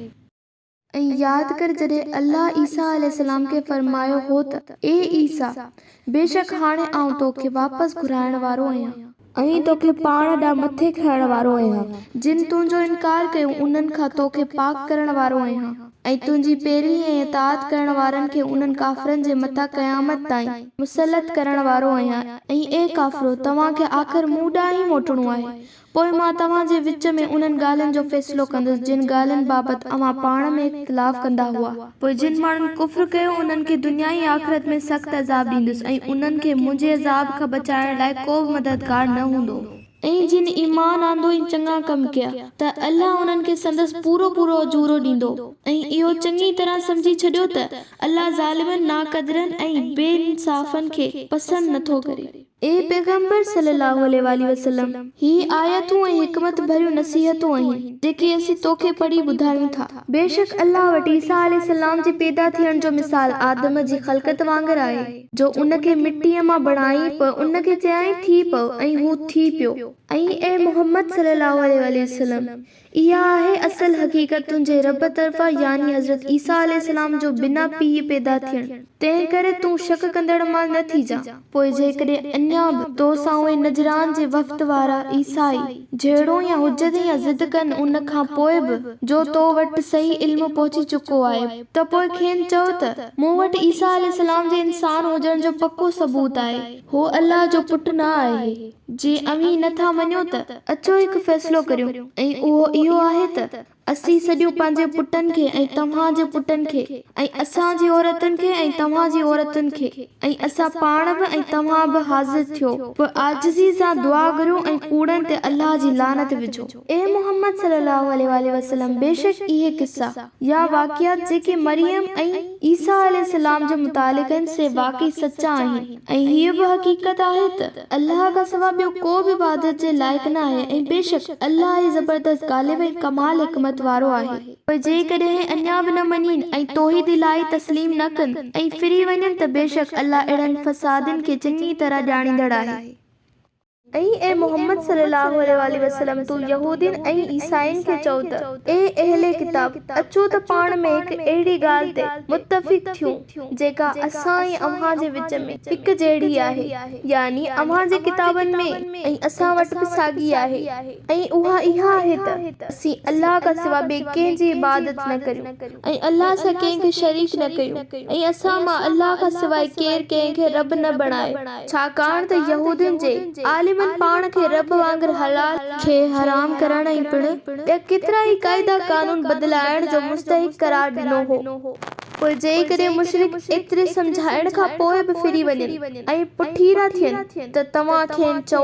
ऐं यादि कर जॾहिं अल्लाह ईसा अलैहिस्सलाम खे फरमायो हो त ए ईसा, बेशक हाणे आउं तोखे वापसि घुराइण वारो आहियां ऐं तोखे पाण ॾांहुं मथे खणण वारो आहियां, जिन तुंहिंजो इनकार कयो उन्हनि खां तोखे पाक करण वारो आहियां ऐं तुंहिंजी पैरवी ऐं इताअत करण वारनि खे उन्हनि काफ़िरनि जे मथां क़यामत ताईं मुसलत करण वारो आहियां। ऐं ए काफ़िरो, तव्हांखे आख़िर मूं ॾांहुं ई मोटणो आहे, पोइ मां तव्हांजे विच में उन्हनि ॻाल्हियुनि जो फ़ैसिलो कंदुसि जिन ॻाल्हियुनि बाबति अव्हां पाण में इख़्तिलाफ़ कंदा हुआ। पोइ जिन माण्हुनि कुफ्र कयो उन्हनि खे दुनिया ऐं आख़िरत में सख़्तु अज़ाब ॾींदुसि ऐं उन्हनि खे मुंहिंजे अज़ाब खां बचाइण लाइ को बि मददगार न हूंदो। ऐं जिन ईमान आंदो ऐं चङा कम कया त अल्लाह उन्हनि खे संदसि पूरो पूरो अजूरो ॾींदो। ऐं इहो चङी तरह सम्झी छॾियो त अल्लाह ज़ालिमनि, नाक़दरनि ऐं बेइंसाफ़नि खे पसंदि नथो करे। ए पैगंबर सल्लल्लाहु अलैहि वसल्लम, ही आयतूं ऐं हिकमत भरियूं नसीहतूं आहिनि जेके असीं तोखे पढ़ी ॿुधायूं था। बेशक अल्लाह वटि ईसा अलैहिस्सलाम जे पैदा थियण जो मिसाल आदम जी ख़ल्क़त वांगुरु आहे, जो उनखे मिटीअ मां बणाई, पोइ उनखे चयाईं थी पओ ऐं हू थी पियो। ऐं ए मुहम्मद सल्लल्लाहु अलैहि वसल्लम, इहा आहे असल हक़ीक़त तुंहिंजे रब तरफ़ां यानी हज़रत ईसा अलैहिस्सलाम जो बिना पीउ पैदा थियण, तंहिं करे तूं शक कंदड़ मां न थी जा। पोइ जेकॾहिं अञा बि तोसां उहे नजरान जे वफ़्त वारा ईसाई जहिड़ो या हुजत या ज़िद कनि, उन खां पोइ बि जो तो वटि सही इल्मु पहुची चुको आहे, त पोइ खेनि चओ त मूं वटि ईसा अलैहिस्सलाम जे इंसान हुजण जो पको सबूत आहे, हो अल्लाह जो पुटु न आहे। जे अव्हीं नथा मञो त अचो हिकु फ़ैसिलो करियो, ऐं उहो इहो आहे त असीं सॼो पंहिंजे पुटनि खे ऐं तव्हांजे पुटनि खे ऐं असांजी औरतुनि खे ऐं तव्हांजी औरतुनि खे ऐं असां पाण बि ऐं तव्हां बि हाज़िर थियो, पोइ आजिज़ी सां दुआ घुरियो ऐं कूड़नि ते अल्लाह जी लानत विझो। ए मुहम्मद सल्लल्लाहु अलैहि वसल्लम, बेशक इहे किस्सा या वाक़ियात जेके मरियम ऐं ईसा अलैहिस्सलाम जे मुतालिक़ आहिनि से वाक़ई सचा आहिनि ऐं हीअ बि हक़ीक़त आहे त अल्लाह खां सवाइ ॿियो को बि इबादत जे लाइक़ न आहे ऐं बेशक अल्लाह ई ज़बरदस्त ग़ालिब ऐं कमाल हिकमत वारो आहे। पोइ जेकॾहिं अञा बि न मञीन ऐं तौहीद इलाही तस्लीम न कनि ऐं फिरी वञनि त बेशक अल्लाह अहिड़नि फसादनि खे चङी तरह ॼाणींदड़ आहे। ऐं ए मुहम्मद सल्लल्लाहु अलैहि वसल्लम, तूं यहूदीन ऐं ईसाईन खे चओ त ए अहले किताब, अचो त पाण में हिकु अहिड़ी ॻाल्हि ते मुत्तफ़िक़ थियूं जेका असां ऐं अव्हां जे विच में हिकु जहिड़ी आहे, यानी अव्हां जे किताबनि में ऐं असां वटि बि साॻी आहे। ऐं उहा इहा आहे त असीं अल्लाह खां सवाइ ॿिए कंहिं जी इबादत न करियूं ऐं अल्लाह सां कंहिंखे शरीक न कयूं ऐं असां मां अल्लाह खां सवाइ केरु कंहिंखे रब न बणाए, छाकाणि त यहूदियुनि जे आलिमनि पाण खे रब वांगुरु हलाल खे हराम करण ऐं पिणु ॿिया केतिरा ई क़ाइदा कानून बदिलाइण जो मुस्तहिक़ करार ॾिनो हो। पोइ जेकॾहिं मुशरिक एतिरे सम्झाइण खां पोइ बि फिरी वञनि ऐं पुठीरा थियनि त तव्हां खेनि चओ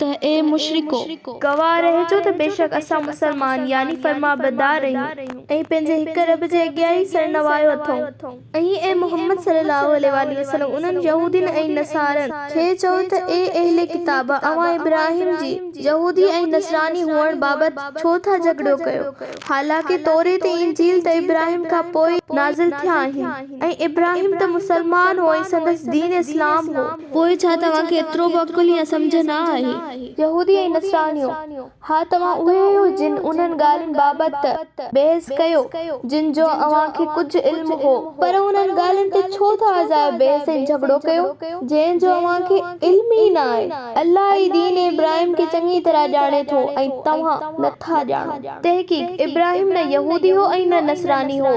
त ए मुशरिको, गवाह रहिजो त बेशक असां मुसलमान यानी फर्माबरदार आहियूं ऐं पंहिंजे हिक रब जे अॻियां ई सरनवायो अथऊं। ऐं ए मुहम्मद सल्लल्लाहु अलैहि वसल्लम, उन्हनि यहूदीन ऐं नसारनि खे चओ त ए अहले किताब, अव्हां इब्राहिम जी यहूदी ऐं नसरानी हुअण बाबति छो था झगड़ो कयो, हालांकि तौरेत ऐं इंजील त इब्राहिम खां पोइ नाज़िल थिया आहिनि ऐं इब्राहिम त मुसलमान हो ऐं संदसि दीन इस्लाम हो, पोइ छा तव्हांखे एतिरो बि अकुल या सम्झ न आहे? यहूदी ऐं नसरानियो, हा तव्हां उहे आहियो जिन उन्हनि ॻाल्हियुनि बाबति बहस कयो जिन जो अव्हांखे कुझु इल्म हो, पर उन्हनि ॻाल्हियुनि ते छो था अजायो बहस ऐं झगड़ो कयो जंहिंजो अव्हांखे इल्म ई न आहे? अल्लाह ई दीन इब्राहिम खे चङी तरह ॼाणे थो ऐं तव्हां नथा ॼाणो। तहक़ीक़ इब्राहिम न यहूदी हो ऐं न नसरानी हो,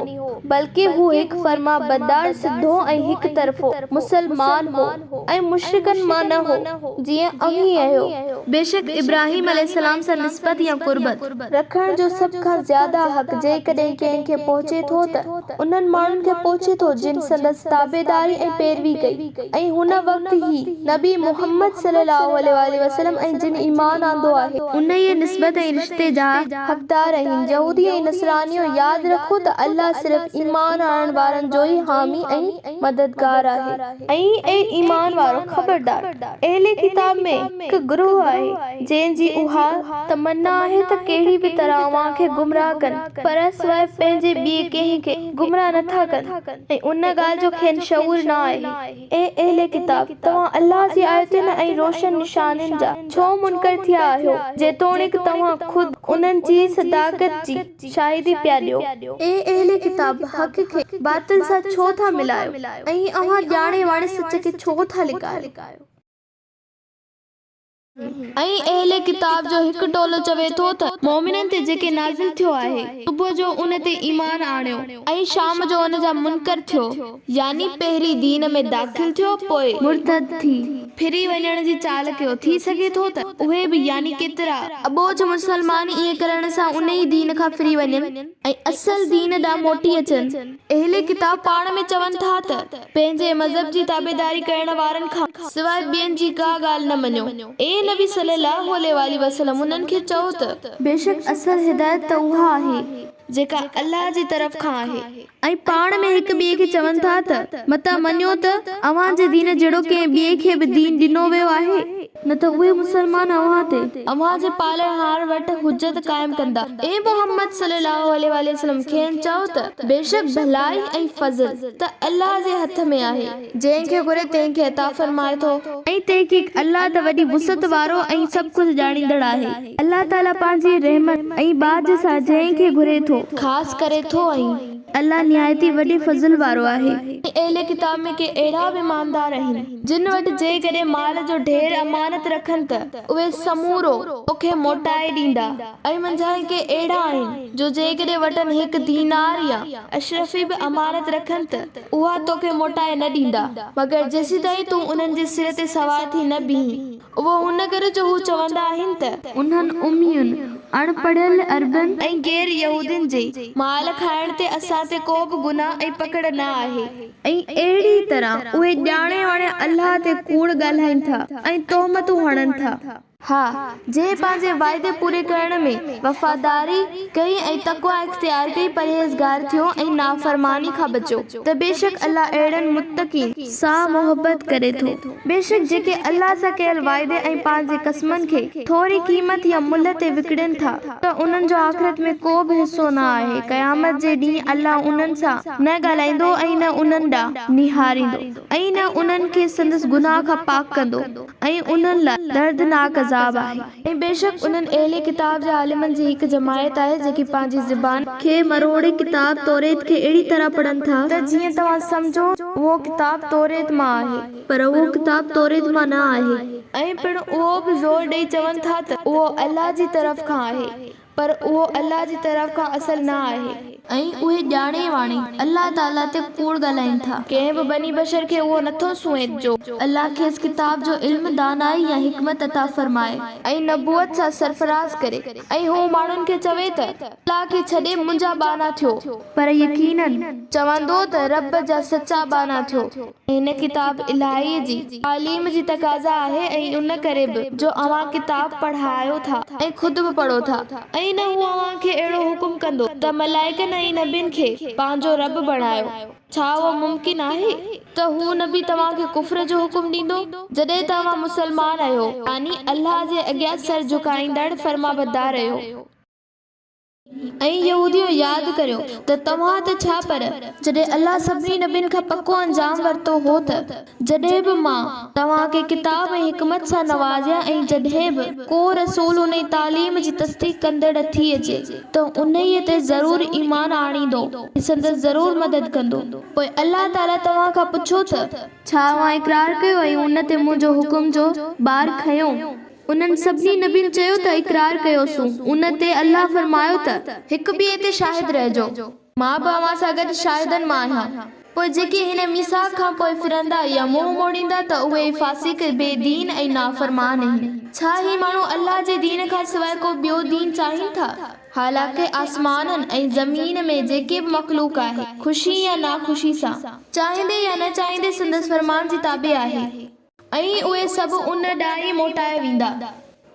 बल्कि हू हिकु फर्माबरदार सिधो ऐं हिकु तरफ़ो मुसलमान हो ऐं मुशरिकनि मां न हो जीअं अव्हीं आहियो। बेशक इब्राहिम अलैहिस्सलाम सां निस्बत या कुर्बत रखण जो सभ खां ज़्यादा हक़ जेकॾहिं कंहिंखे पहुचे थो त उन्हनि माण्हुनि खे पहुचे थो जिन संदसि ताबेदारी ऐं पैरवी कई ऐं हुन वक़्त ई नबी मुहम्मद सल्लल्लाहु अलैहि वसल्लम ऐं जिन ईमान आंदो आहे उन ये निस्बत ऐं रिश्ते जा हक़दार आहिनि। यहूदी ऐं नसरानियो, यादि रखो त अल्लाह सिर्फ़ ईमान आणण वारनि जो ई हामी ऐं मददगार आहे। ऐं ईमान वारो ख़बरदार, अहले किताब में हिकु गिरोह आहे जंहिंजी उहा तमन्ना आहे त कहिड़ी बि तरह अव्हांखे गुमराह कनि, पर सवाइ पंहिंजे ॿिए कंहिंखे गुमराह नथा कनि ऐं उन ॻाल्हि जो खेनि शऊर न आहे। अहले किताब, तव्हां अल्लाह जी आयतुनि ऐं रोशन निशानियुनि जा छो मुनकर थिया आहियो, जेतोणीकि तव्हां ख़ुदि उन्हनि जी सदाकत जी शाहिदी पिया ॾियो। अहले किताब, हक़ खे बातिल सां छो था मिलायो ऐं अव्हां ॼाणे वाणे सच खे छो था लिकायो? ऐं अहले किताब जो हिकु टोलो चवे थो त मोमिननि ते जेके नाज़िल थियो आहे सुबुह जो उन ते ईमान आणियो ऐं शाम जो उन जा मुनकर थियो, यानी पहिरीं दीन में दाख़िल थियो पोइ मुर्तद थी फिरी वञण जी चाल कयो। थी सघे थो त उहे बि यानी केतिरा अबोझ मुसलमान ईअं करण सां उन ई दीन खां फिरी वञनि ऐं असल दीन ॾांहुं मोटी अचनि। अहले किताब पाण में चवनि था त पंहिंजे मज़हब जी ताबेदारी करण वारनि खां सवाइ ॿियनि जी का ॻाल्हि न मञो। नबी सल्लल्लाहु अलैहि वसल्लम उन्हनि खे चओ त बेशक असल हिदायत त उहा आहे जेका अल्लाह जी तरफ़ खां आहे ऐं पाण में हिक ॿिए खे चवनि था त मता मञियो त अव्हां जे दीन जहिड़ो कंहिं ॿिए खे बि दीन ॾिनो वियो आहे, न त उहे मुसलमान अव्हां ते अव्हां जे पालणहार वटि हुज्जत क़ाइम कंदा। ए मोहम्मद सल्लल्लाहु अलैहि वसल्लम खेनि चओ त बेशक भलाई ऐं फज़ल त अल्लाह जे हथ में आहे, जंहिंखे घुरे तंहिंखे अता फरमाए थो ऐं तहक़ीक़ अल्लाह त वॾी वुसअत वारो ऐं सभु कुझु ॼाणींदड़ आहे। अल्लाह ताला पंहिंजी रहमत ऐं बाज सां जंहिंखे घुरे थो ख़ासि करे थो ऐं अल्लाह निहायती वॾे फज़ल वारो आहे। अहले किताब में के अहिड़ा बि ईमानदार आहिनि जिन वटि जेकॾहिं माल जो ढेर अमानत रखनि त उहे समूरो तोखे मोटाए ॾींदा ऐं मंझां के अहिड़ा आहिनि जो जेकॾहिं वटनि हिकु दीनार या अशरफी बि अमानत रखनि त उहा तोखे मोटाए न ॾींदा मगर जेसि ताईं तूं उन्हनि जे सिर ते सवार थी न बीहीं। उहो हुन करे जो हू चवंदा आहिनि त उन्हनि उम्मियुनि अणपढ़ियल अरबनि ऐं गैर यहूदियुनि जे माल खाइण ते असां ते को बि गुनाह ऐं पकड़ न आहे ऐं अहिड़ी तरह उहे ॼाणे वाणे अल्लाह ते कूड़ ॻाल्हाइनि था ऐं तोहमतूं हणनि था। हा, जे पंहिंजे वाइदे पूरे करण में वफ़ादारी कई ऐं तक़वा इख्तियार कई, परहेज़गार थियो ऐं नाफ़रमानी खां बचो त बेशक अल्लाह अहिड़नि मुत्तक़ीन सां मोहबत करे थो। बेशक जेके अल्लाह सां कयल वाइदे ऐं पंहिंजे क़स्मनि खे थोरी क़ीमत या मुल्ह ते विकिणनि था त उन्हनि जो आख़िरत में को बि हिस्सो न आहे। क़यामत जे ॾींहुं अल्लाह उन्हनि सां न ॻाल्हाईंदो ऐं न उन्हनि ॾांहुं निहारींदो ऐं न उन्हनि खे संदसि गुनाह खां पाक कंदो ऐं उन्हनि लाइ दर्दनाक ऐं बेशक उन्हनि अहले किताब जे आलिमनि जी हिकु जमायत आहे जेकी पंहिंजी ज़बान खे मरोड़े किताब तौरेत खे अहिड़ी तरह पढ़नि था त जीअं तव्हां सम्झो उहो किताब तौरेत मां आहे, पर उहो किताब तौरेत मां न आहे। ऐं पिणु उहो बि ज़ोर ॾेई चवनि था त उहो अल्लाह जी तरफ़ खां आहे, पर उहो अल्लाह जी तरफ़ खां असल न आहे ऐं उहे ॼाणे वाणे अल्लाह ताला ते कूड़ ॻाल्हाइनि था। कंहिं बि बनी बशर खे उहो नथो सुहे जो अल्लाह खे इस किताब जो इल्म, दानाई या हिकमत अता फरमाए ऐं नबूवत सां सरफराज़ करे ऐं हू माण्हुनि खे चवे त अल्लाह खे छॾे मुंहिंजा बाना थियो, पर यकीनन चवंदो त रब जा सच्चा बाना थियो। हिन किताब इलाही जी तालीम जी तकाज़ा आहे ऐं उन करे बि जो अव्हां किताब पढ़ायो था ऐं ख़ुदि बि पढ़ो था ऐं न हू अव्हां खे अहिड़ो हुकुम कंदो त मलाइकनि ऐं नबियुनि खे पंहिंजो रब बणायो। छा उहो मुमकिन आहे त हू नबी तव्हांखे कुफ्र जो हुकुम ॾींदो जॾहिं तव्हां मुसलमान आहियो, यानी अल्लाह जे अॻियां सर झुकाईंदड़ फर्माबरदार आहियो। ऐं यहूदियो यादि करियो त तव्हां त छा पर जॾहिं अल्लाह सभिनी नबियुनि खां पको अंजाम वरितो हो त जॾहिं बि मां तव्हांखे किताब ऐं हिकमत सां नवाज़िया ऐं जॾहिं बि को रसूल उन तालीम जी तस्दीक कंदड़ थी अचे त उन्हीअ ते ज़रूर ईमान आणींदो, संदसि ज़रूर मदद कंदो। पोइ अल्लाह ताला तव्हां खां पुछो त छा तव्हां इक़रार कयो ऐं उन ते मुंहिंजो हुकुम जो बार खयो? उन्हनि सभिनी नबियुनि चयो त इक़रार कयोसीं। उन ते अल्लाह फरमायो त हिक ॿिए ते शाहिद रहजो, मां बि अव्हां सां गॾु शाहिदनि मां आहियां। पोइ जेके हिन मिसाक खां पोइ फिरंदा या मुंहुं मोड़ींदा त उहे फासिक, बेदीन ऐं नाफ़रमान आहिनि। छा ही माण्हू अल्लाह जे दीन खां सवाइ को ॿियो दीन चाहिनि था? हालांकि आसमाननि ऐं ज़मीन में जेके बि मख़लूक आहे ख़ुशी या नाख़ुशी सां, चाहींदे या न चाहींदे संदसि फरमान जी ताबे आहे ऐं उहे सभु उन ॾांहुं ई मोटाए वेंदा।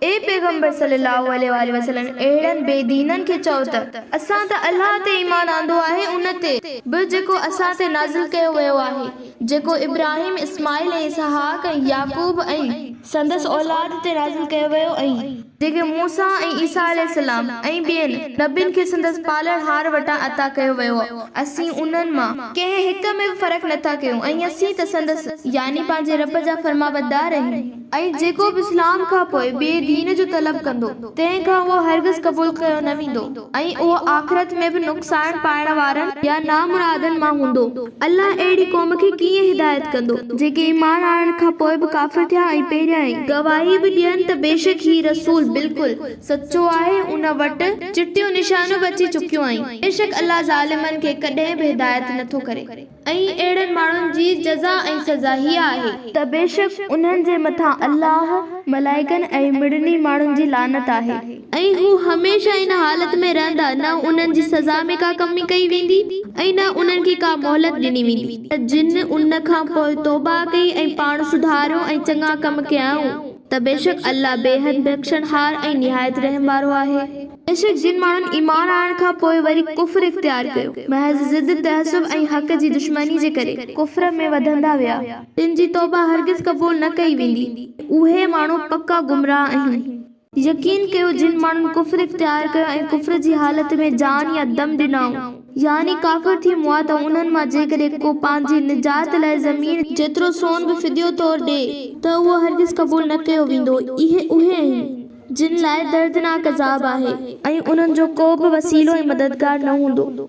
ए पैगंबर सल्लल्लाहु अलैहि वसल्लम अहिड़नि बेदीननि खे चओ त असां त अल्लाह ते ईमान आंदो आहे, उन ते बि जेको असां ते नाज़िल कयो वियो आहे, जेको इब्राहिम, इस्माइल ऐं इसहाक ऐं याकूब ऐं संदसि औलाद ते नाज़िल कयो वियो ऐं जेके मूसा ऐं ईसा अलैहिस्सलाम ऐं ॿियनि नबियुनि खे संदसि पालण हार वटां अता कयो वियो। असीं उन्हनि मां कंहिं हिक में बि फ़र्क़ु नथा कयूं ऐं असीं त संदसि यानी पंहिंजे रब जा फरमाबरदार आहियूं। ऐं जेको बि इस्लाम खां पोइ ॿिए दीन जो तलब कंदो तंहिंखां उहो हरगिज़ क़बूल कयो न वेंदो ऐं उहो आख़िरत में बि नुक़सान पाइण वारनि या नामुरादनि मां हूंदो। अल्लाह अहिड़ी क़ौम खे कीअं हिदायत कंदो जेके ईमान आणण खां पोइ बि काफ़िर थिया ऐं पहिरियां ई गवाही बि ॾियनि त बेशक ही रसूल बिल्कुलु सचो आहे, उन वटि चिटियूं निशानियूं बि अची चुकियूं आहिनि। बेशक अल्लाह ज़ालिमनि खे कॾहिं बि हिदायत नथो करे ऐं अहिड़नि माण्हुनि जी जज़ा ऐं सज़ा हीअ आहे त बेशक उन्हनि जे मथां अल्लाह, मलाइकनि ऐं मिड़नी माण्हुनि जी लानत आहे ऐं हू हमेशह इन हालत में रहंदा, न उन्हनि जी सज़ा में का कमी कई वेंदी ऐं न उन्हनि खे का मोहलत ॾिनी वेंदी। त जिन उन खां पोइ तौबा कई ऐं पाण सुधारियो ऐं चङा कम कयाऊं त बेशक अल्लाह बेहद बख़्शणहार ऐं निहायत रहम वारो आहे। बेशक जिन माण्हुनि ईमान आणण खां पोइ वरी कुफ्र इख्तियार कयो, महज़ ज़िद, तहसुब ऐं हक़ जी दुश्मनी जे करे कुफ्र में वधंदा विया, तिन जी तौबा हरगिज़ क़बूल न कई वेंदी। उहे माण्हू पक्का गुमराह आहिनि। यकीन कयो जिन माण्हुनि कुफ्र इख्तियार कयो ऐं कुफ्र जी हालत में जान या दम ॾिनाऊं यानी काफ़िर थी मुआ त उन्हनि मां जेकॾहिं को पंहिंजी निजात लाइ ज़मीन जेतिरो सोन बि फिदियो तौरु ॾे त उहो हरगिज़ क़बूल न कयो वेंदो। इहे उहे आहिनि जिन लाइ दर्दनाक अज़ाब आहे ऐं उन्हनि जो को बि वसीलो ऐं मददगार न हूंदो।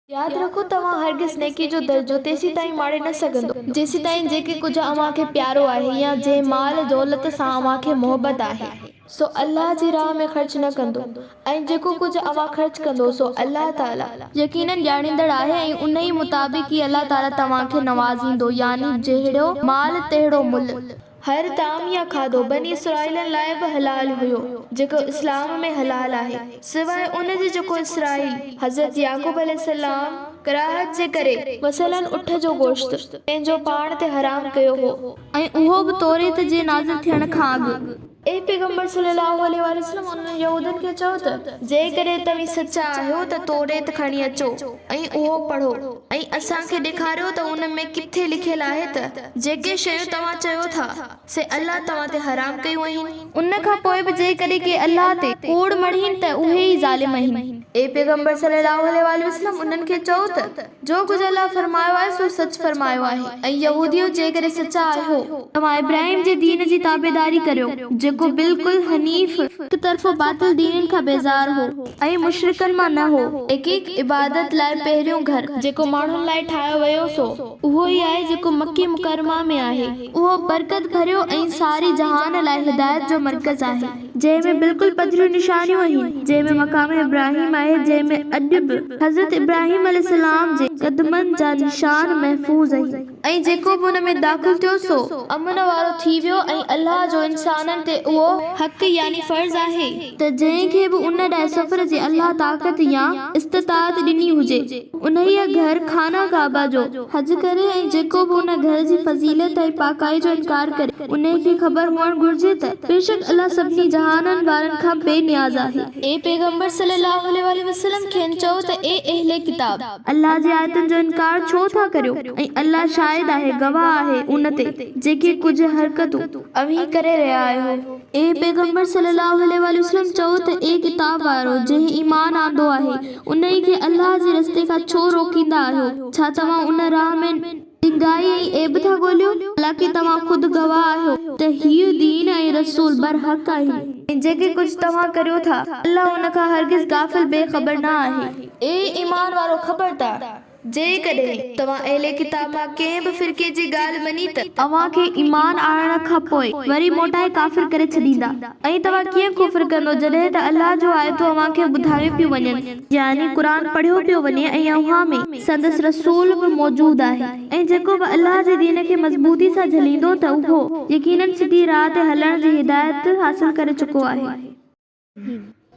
यादि रखो तव्हां हरगिज़ नेकी जो दर्जो तेसीं ताईं माणे न सघंदो जेसीं ताईं जेके कुझु अव्हांखे प्यारो आहे या जंहिं माल दौलत सां अव्हांखे मोहबत आहे सो अल्लाह जी राह में ख़र्च न कंदो ऐं जेको कुझु अव्हां ख़र्च कंदो सो अल्लाह ताला यकीनन ॼाणींदड़ आहे ऐं उन ई मुताबिक़ ई अल्लाह ताला तव्हांखे नवाज़ींदो, यानी जहिड़ो माल तहिड़ो मुल्ह। हर ताम या खाधो बनी इसराइलनि लाइ बि हलाल हुयो जेको इस्लाम में हलाल आहे, सवाइ उन जे जेको इसराइल हज़रत याकूब अलैहिस्सलाम कराहत जे करे मसलन उठ जो गोश्त पंहिंजो पाण ते हराम कयो हो ऐं उहो बि तौरेत जे नाज़िल थियण खां अॻु। ए पैगंबर सल्लल्लाहु अलैहि वसल्लम उन्हनि यहूदनि खे चओ त जेकॾहिं तव्हीं सचा आहियो त तौरेत खणी अचो ऐं उहो पढ़ो ऐं असांखे ॾेखारियो त उन में किथे लिखियल आहे त जेके शयूं तव्हां चयो था से अल्लाह तव्हां ते हराम कयूं आहिनि। उन खां पोइ बि जेकॾहिं के अल्लाह ते कूड़ मढ़ीनि त उहे ई ज़ालिम आहिनि। ए पैगंबर सल्लल्लाहु अलैहि वसल्लम उन्हनि खे चओ त जो कुझु अल्लाह फरमायो आहे सो सच फरमायो आहे ऐं यहूदियो जेकॾहिं सचा आहियो तव्हां इब्राहिम जे दीन जी ताबेदारी करियो जेको बिल्कुल हनीफ हिक तरफ़ो बातिल दीननि खां बेज़ार हो ऐं मुशरिकनि मां न हो। एक इबादत लाइ पहिरियों घर जेको माण्हुनि लाइ ठाहियो वियो सो उहो ई आहे जेको मक्की मुकरमा में आहे। उहो बरकत भरियो ऐं सारी जहान लाइ हिदायत जो मर्कज़ आहे जंहिंमें बिल्कुल पधरियूं निशानियूं आहिनि, जंहिंमें मक़ाम इब्राहिम आहे, जंहिंमें अॼु बि हज़रत इब्राहिम अलैहिस्सलाम जे क़दमनि जा निशान महफूज़ आहिनि ऐं जेको बि हुन में दाख़िल थियो सो अमन वारो थी वियो ऐं अल्लाह जो इंसाननि ते उहो हक़ यानी फर्ज़ आहे त जंहिंखे बि उन ॾांहुं सफ़र जी अल्लाह ताक़त या इस्तिताअत ॾिनी हुजे उन्हीअ घर खाना काबा जो हज करे ऐं जेको बि उन घर जी फज़ीलत ऐं पाकाई जो इनकार करे उन खे ख़बर हुअणु घुर्जे त बेशक अल्लाह सभिनी जहाननि वारनि खां बेनियाज़ आहे। ए पैगंबर सल्लल्लाहु अलैहि वसल्लम खेनि चओ त ए अहले किताब अल्लाह जी आयतुनि जो इनकार छो था करियो ऐं अल्लाह शाहिद आहे, गवाह आहे उन ते जेके कुझु हरकतूं अव्हीं करे रहिया आहियो। ए पैगंबर सल्लल्लाहु अलैहि वसल्लम चओ त ए किताब वारो जंहिं ईमान आंदो आहे उन खे अल्लाह जे रस्ते खां छो रोकींदा आहियो? छा तव्हां उन राह में ढिंगाई ऐं ऐब था ॻोल्हियो? हालांकि तव्हां ख़ुदि गवाह आहियो त हीउ दीन ऐं रसूल बरहक़ आहिनि ऐं जेके कुझु तव्हां करियो था अल्लाह उन खां हरगिज़ गाफ़िल बेख़बर न आहे। ए ईमान वारो ख़बरदार, जेकॾहिं तव्हां अहले किताब मां कंहिं बि फ़िरक़े जी ॻाल्हि मञी त अव्हां खे ईमान आणण खां पोइ वरी मोटाए काफ़िर करे छॾींदा। ऐं तव्हां कीअं कुफ़्र कंदो जॾहिं त अल्लाह जो आयतूं अव्हां खे ॿुधायूं पियूं वञनि, यानी क़ुरान पढ़ियो पियो वञे ऐं अव्हां में संदसि रसूल बि मौजूद आहे। ऐं जेको बि अल्लाह जे दीन खे मज़बूती सां झलींदो त उहो यकीनन सिधी राह ते हलण जी हिदायत हासिल करे चुको आहे।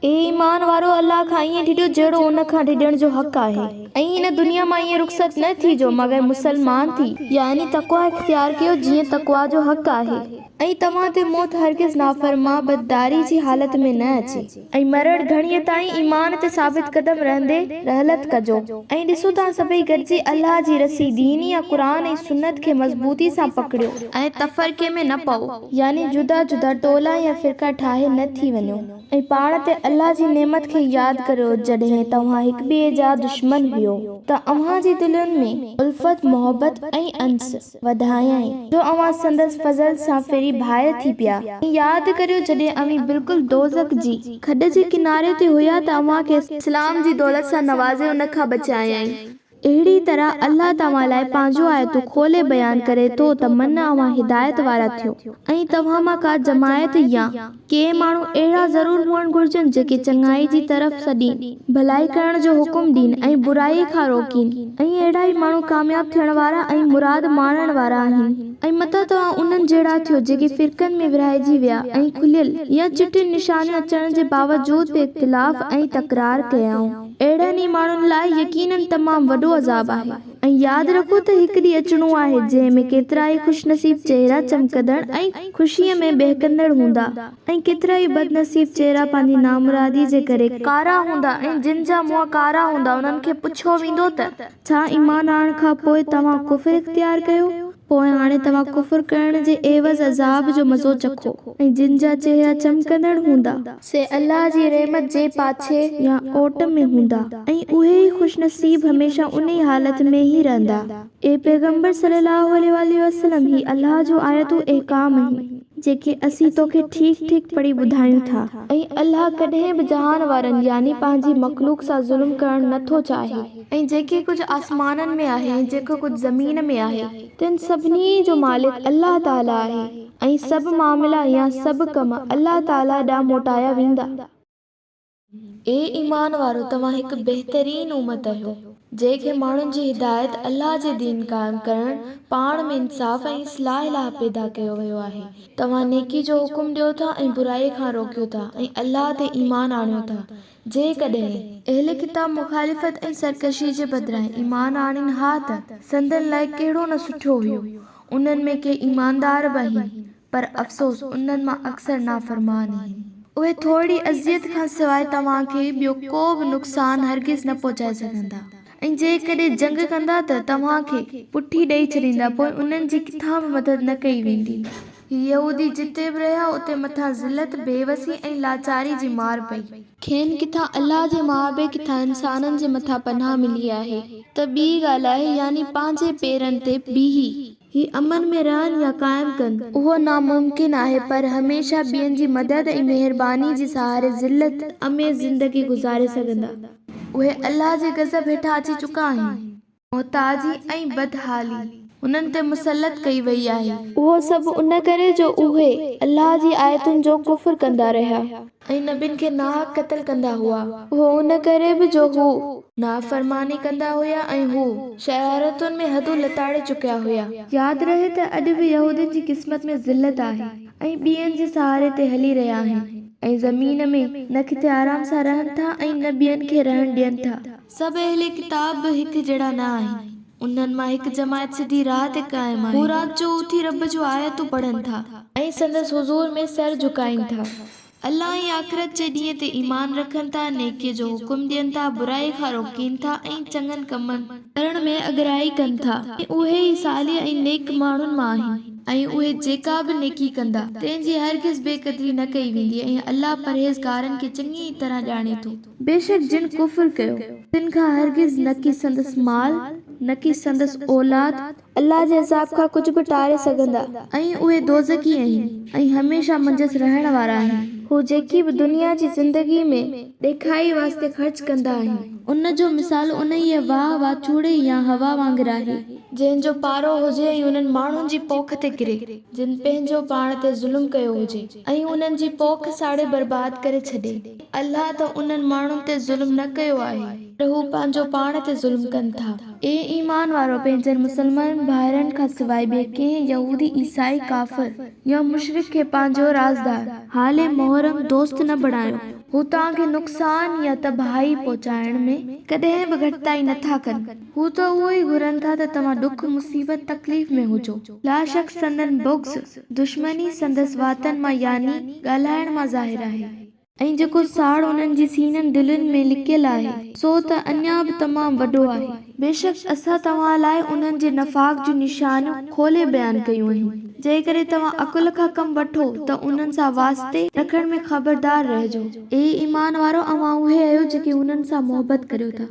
ए ईमान वारो अल्लाह खां ईअं ढिढो जहिड़ो उन खां ढिढण जो हक़ आहे ऐं हिन दुनिया मां ईअं रुख़सत न थीजो मगर मुसलमान थी, यानी तक़वा इख्तियार कयो जीअं तक़वा जो हक़ आहे। ऐं तव्हां ते मौत हरगिज़ नाफ़रमा बददारी जी हालत में न अचे ऐं मरण घणीअ ताईं ईमान ते साबित क़दम रहंदे रहलत कजो। ऐं ॾिसो तव्हां सभई गॾिजी अल्लाह जी रसी दीन या क़ुरान ऐं सुन्नत खे मज़बूती सां पकड़ियो ऐं तफ़रक़े में न पओ, यानी जुदा जुदा टोला या फ़िरका ठाहे न थी वञो। ऐं पाण ते अल्लाह जी नेमत खे यादि करियो जॾहिं तव्हां हिक ॿिए जा दुश्मन हुयो त अव्हां जी दिलनि में उल्फत मोहबत ऐं अंस वधायई जो अव्हां संदसि फज़ल सां फिरी भाई थी पिया। ऐं यादि करियो जॾहिं अव्हीं बिल्कुलु दोज़ख जी खॾ जे किनारे ते हुया त अव्हां खे इस्लाम जी दौलत सां नवाज़े उन खां बचायई। अहिड़ी तरह अल्लाह तव्हां लाइ पंहिंजो आयतूं खोले बयान करे थो त मन अव्हां हिदायत वारा थियो ऐं तव्हां मां का जमायत या के माण्हू अहिड़ा ज़रूर हुअण घुर्जनि जेके चङाई जी तरफ़ सॾीनि, भलाई करण जो हुकुम ॾीनि ऐं बुराई खां रोकीनि। ऐं अहिड़ा ई माण्हू कामयाब थियण वारा ऐं मुराद माणण वारा आहिनि। ऐं मता तव्हां उन्हनि जहिड़ा थियो जेके फ़िरक़नि में विरहाइजी विया ऐं खुलियल या चिटियुनि निशानियूं अचण जे बावजूद बि इख़्तिलाफ़ ऐं तकरार कयाऊं। अहिड़नि ई माण्हुनि लाइ यकीनन तमामु वॾो अज़ाब आहे। ऐं यादि रखो त हिकु ॾींहुं अचणो आहे जंहिं में केतिरा ई ख़ुशनसीब चेहरा चमकंदड़ ऐं ख़ुशीअ में बहकंदड़ हूंदा ऐं केतिरा ई बदनसीब चेहरा पंहिंजी नामुरादी जे करे कारा हूंदा ऐं जिन जा मुंहं कारा हूंदा उन्हनि खे पुछो वेंदो त छा ईमान आणण खां पोइ तव्हां कुफ़्र इख्तियार कयो? पोइ हाणे तव्हां कुफ़्र करण जे एवज़ अज़ाब जो मज़ो चखो। ऐं जिन जा चेहरा चमकंदड़ हूंदा से अल्लाह जी रहमत जे पाछे या ओट में हूंदा ऐं उहे ई ख़ुशनसीब हमेशा उन ई हालत में ही रहंदा। ए पैगंबर सल्लल्लाहु अलैहि वसल्लम ही अल्लाह जो आयतूं एहकाम आहिनि जेके असीं तोखे ठीक ठीक पढ़ी ॿुधायूं था। ऐं अल्लाह कॾहिं बि जहान वारनि यानी पंहिंजी मखलूक सां ज़ुल्म करणु नथो चाहे। ऐं जेके कुझु आसमाननि में आहे ऐं जेको कुझु ज़मीन में आहे तिन सभिनी जो मालिक अल्लाह ताला आहे ऐं सभु मामला या सभु कम अल्लाह ताला ॾांहुं मोटाया वेंदा। ए ईमान वारो तव्हां हिकु बहितरीन उम्मत आहियो जंहिंखे माण्हुनि जी हिदायत अल्लाह जे दीन क़ाइमु करणु पाण में इंसाफ़ ऐं इस्लाह लाइ पैदा कयो वियो आहे। तव्हां नेकी जो हुकुम ॾियो था ऐं बुराई खां रोकियो था ऐं अल्लाह ते ईमान आणियो था। जेकॾहिं अहले किताब मुखालिफ़त ऐं सरकशी जे बदिरां ईमान आणीनि हा त संदन लाइ कहिड़ो न सुठो हुयो। उन्हनि में के ईमानदार बि आहिनि पर अफ़सोस उन्हनि मां अक्सर नाफ़रमान आहिनि। उहे थोरी अज़ियत खां सवाइ तव्हां खे ॿियो को बि नुक़सानु हरगिज़ न पहुचाए सघंदा ऐं जेकॾहिं जंग कंदा त तव्हां खे पुठी ॾेई छॾींदा, पोइ उन्हनि जी किथां बि मदद न कई वेंदी। यहूदी जिते बि रहिया उते मथां ज़िलत बेवसी ऐं लाचारी जी मार पई। खेनि किथां अल्लाह जे महाबे किथां इंसाननि जे मथां पनाह मिली आहे त ॿी ॻाल्हि आहे यानी पंहिंजे पेरनि ते बीही ही अमन में रहनि या क़ाइमु कनि उहो नामुमकिन आहे, पर हमेशा ॿियनि जी मदद ऐं महिरबानी जे सहारे ज़िलत में ज़िंदगी गुज़ारे सघंदा। उहे अल्लाह जे गज़ब हेठां अची चुका आहिनि। मोहताजी ऐं बदहाली उन्हनि ते मुसलत कई वई आहे। उहो सभु उन करे जो उहे अल्लाह जी आयतुनि जो कुफ़्र कंदा रहिया ऐं नबियुनि खे नाहक क़त्ल कंदा हुआ। उहो उन करे बि जो हू नाफ़रमानी कंदा हुया ऐं हू शरारतुनि में हदूं लताड़े चुकिया हुया। यादि रहे त अॼु बि यहूदियुनि जी क़िस्मत में ज़िलत आहे ऐं ॿियनि जे सहारे ते हली रहिया आहिनि ऐं ज़मीन में न किथे आराम सां रहनि था ऐं न ॿियनि खे रहण ॾियनि था। सभु अहले किताब बि हिकु जहिड़ा न आहिनि। उन्हनि मां हिकु जमायत सिधी राह ते क़ाइमु आहे। हू राति जो उथी रब जो आयतूं पढ़नि था ऐं संदसि हुज़ूर में सर झुकाइनि था। अल्लाह ऐं आख़िरत जे ॾींहं ते ईमान रखनि था, नेकीअ जो हुकुम ॾियनि था, बुराई खां रोकीनि था ऐं चङनि कमनि करण में अॻराई कनि था। उहे ई सालिह ऐं नेक माण्हुनि मां आहिनि। ऐं उहे जेका बि नेकी कंदा तंहिंजी हरगिज़ बेक़दरी न कई वेंदी ऐं अल्लाह परहेज़गारनि खे चङी तरह ॼाणे थो। बेशक जिन कुफ्र कयो तिन खां हरगिज़ न की संदसि माल न की संदसि औलाद अल्लाह जे अज़ाब खां कुझु बि टारे सघंदा ऐं उहे दोज़खी आहिनि ऐं हमेशा मंझंदि रहण वारा आहिनि। हू जेकी बि दुनिया जी ज़िंदगी में ॾेखाई वास्ते ख़र्च कंदा आहिनि उन जो मिसाल उन ई वाह वाचूड़े या हवा वांगुरु आहे जंहिंजो पारो हुजे ऐं उन्हनि माण्हुनि जी पोख ते किरे जिन पंहिंजो पाण ते ज़ुल्म कयो हुजे ऐं उन्हनि जी पोख साड़े बर्बाद करे छॾे। अल्लाह त उन्हनि माण्हुनि ते ज़ुल्म न कयो आहे पर हू पंहिंजो पाण ते ज़ुल्म कनि था। ए ईमान वारो पंहिंजनि मुसलमान भाइरनि खां सवाइ ॿिए कंहिं यहूदी ईसाई काफ़िर या मुशरिक खे पंहिंजो राज़दार हाले मुहर्रम दोस्त न बणायो। हू तव्हांखे नुक़सान या तबाही पहुचाइण में कॾहिं बि घटिताई नथा कनि। हू त उहो ई घुरनि था त तव्हां दुख मुसीबत तकलीफ़ में हुजो। ला शक संदन बुग़्ज़ दुश्मनी संदसि वातनि मां यानी ॻाल्हाइण मां ज़ाहिर आहे ऐं जेको साड़ उन्हनि जी सीननि दिलनि में लिकियल आहे सो त अञा बि तमामु वॾो आहे। बेशक असां तव्हां लाइ उन्हनि जे नफ़ाक़ जूं निशानियूं खोले बयान कयूं आहिनि जेकॾहिं तव्हां अकुल खां कमु वठो त उन्हनि सां वास्ते रखण में ख़बरदार रहिजो। ए ईमान वारो अवां उहे आहियो जेके उन्हनि सां मोहबत करियो था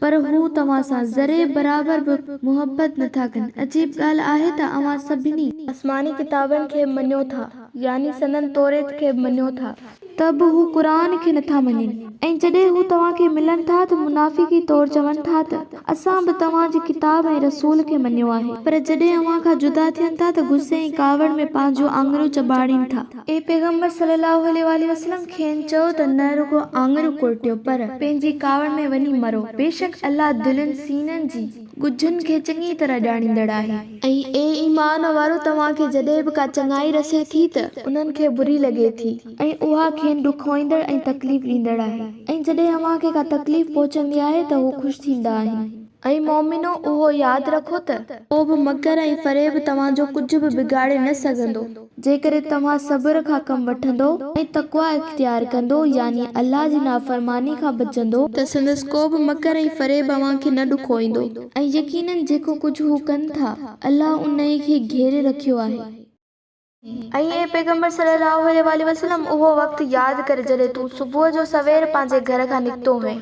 पर हू तव्हां सां ज़रे बराबर बि मोहबत नथा कनि। अजीब ॻाल्हि आहे त अवां सभिनी आसमानी किताबनि खे मञियो था यानी सनन तौरेत खे मञियो था त बि हू क़ुरान खे नथा मञनि ऐं जॾहिं हू तव्हांखे मिलनि था त मुनाफ़िकी तौरु चवनि था त असां बि तव्हांजी किताब ऐं रसूल खे मञियो आहे पर जॾहिं अवां खां जुदा थियनि था त गुस्से ऐं कावड़ में पंहिंजो आङुरियूं चॿाड़ीनि था। ए पैगंबर सल्लल्लाहु अलैहि वसल्लम खेनि चयो त न रुगो आङुरियूं कुर्टियो पर पंहिंजी कावड़ में वञी मरो। बेशक अल्लाह दिलनि सीननि जी गुझुनि खे चङी तरह ॼाणींदड़ आहे। ऐं ए ईमान वारो तव्हांखे जॾहिं बि का चङाई रसे थी त उन्हनि खे बुरी लॻे थी ऐं उहा खेनि ॾुखोईंदड़ ऐं तकलीफ़ ॾींदड़ आहे ऐं जॾहिं अव्हां खे का तकलीफ़ पहुचंदी आहे त हू ख़ुशि थींदा आहिनि। ऐं मोमिनो उहो यादि रखो त को बि मकर ऐं फ़रेब तव्हांजो कुझु बि बिगाड़े न सघंदो जेकॾहिं तव्हां सब्र खां कमु वठंदो ऐं तक़वा इख्तियार कंदो यानी अल्लाह जी नाफ़रमानी खां बचंदो त संदसि को बि मकर ऐं फ़रेब अव्हांखे न ॾुखोईंदो ऐं यकीनन जेको कुझु हू कनि था अल्लाह उन खे घेरे रखियो आहे। ऐं ए पैगंबर सल्लल्लाहु अलैहि वसल्लम उहो वक़्तु यादि कर जॾहिं तूं सुबुह जो सवेर पंहिंजे घर खां निकितो हुएं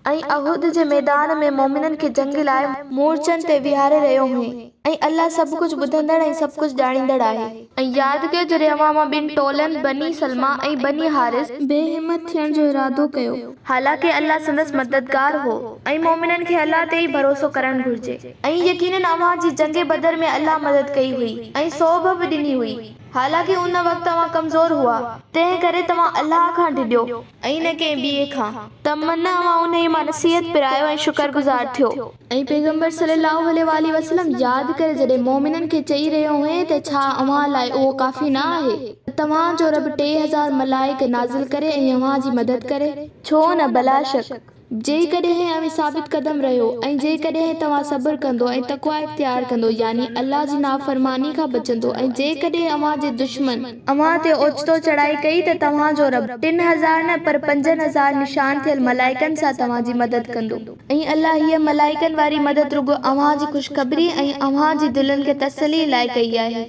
ऐं अहुद जे मैदान में मोमिननि खे जंग लाइ मोर्चनि ते विहारे रहियो हुएं ऐं अल्लाह सभु कुझु ॿुधंदड़ ऐं सभु कुझु ॼाणींदड़ आहे। ऐं यादि कयो जॾहिं अवां मां ॿिनि टोलनि बनी सलमा ऐं बनी हारिस बेहिमत थियण जो इरादो कयो हालांकि अल्लाह संदसि मददगार हो ऐं मोमिननि खे अल्लाह ते ई भरोसो करणु घुर्जे ऐं यकीनन अवां जी जंग बदर में अल्लाह मदद कई हुई ऐं सोभ बि ॾिनी हुई हालांकि उन वक़्तु तव्हां कमज़ोर हुआ तंहिं करे तव्हां अल्लाह खां ढिॼो ऐं न कंहिं ॿिए खां त मन अवां उन जी मां नसीहत पिरायो ऐं शुक्रगुज़ार थियो। ऐं पैगंबर सल्लल्लाहु अलैहि वसल्लम यादि करे जॾहिं मोमिननि खे चई रहियो हुए त छा अव्हां लाइ उहो काफ़ी न आहे त तव्हांजो रब 3000 मलाइक नाज़िल करे ऐं अव्हां जी मदद करे छो न भला शक जेकॾहिं अव्हां साबित कदम रहियो ऐं जेकॾहिं तव्हां सब्र कंदो ऐं तक़वा इख्तियार कंदो यानी अल्लाह जी नाफ़रमानी खां बचंदो ऐं जेकॾहिं अव्हां जे दुश्मन अव्हां ते ओचितो चढ़ाई कई त तव्हांजो रब 3000 न पर 5000 निशान थियल मलाइकनि सां तव्हांजी मदद कंदो ऐं अल्लाह हीअ मलाइकनि वारी मदद रुगो अव्हां जी ख़ुशख़बरी ऐं अव्हां जी दिलनि खे तसली लाइ कई आहे।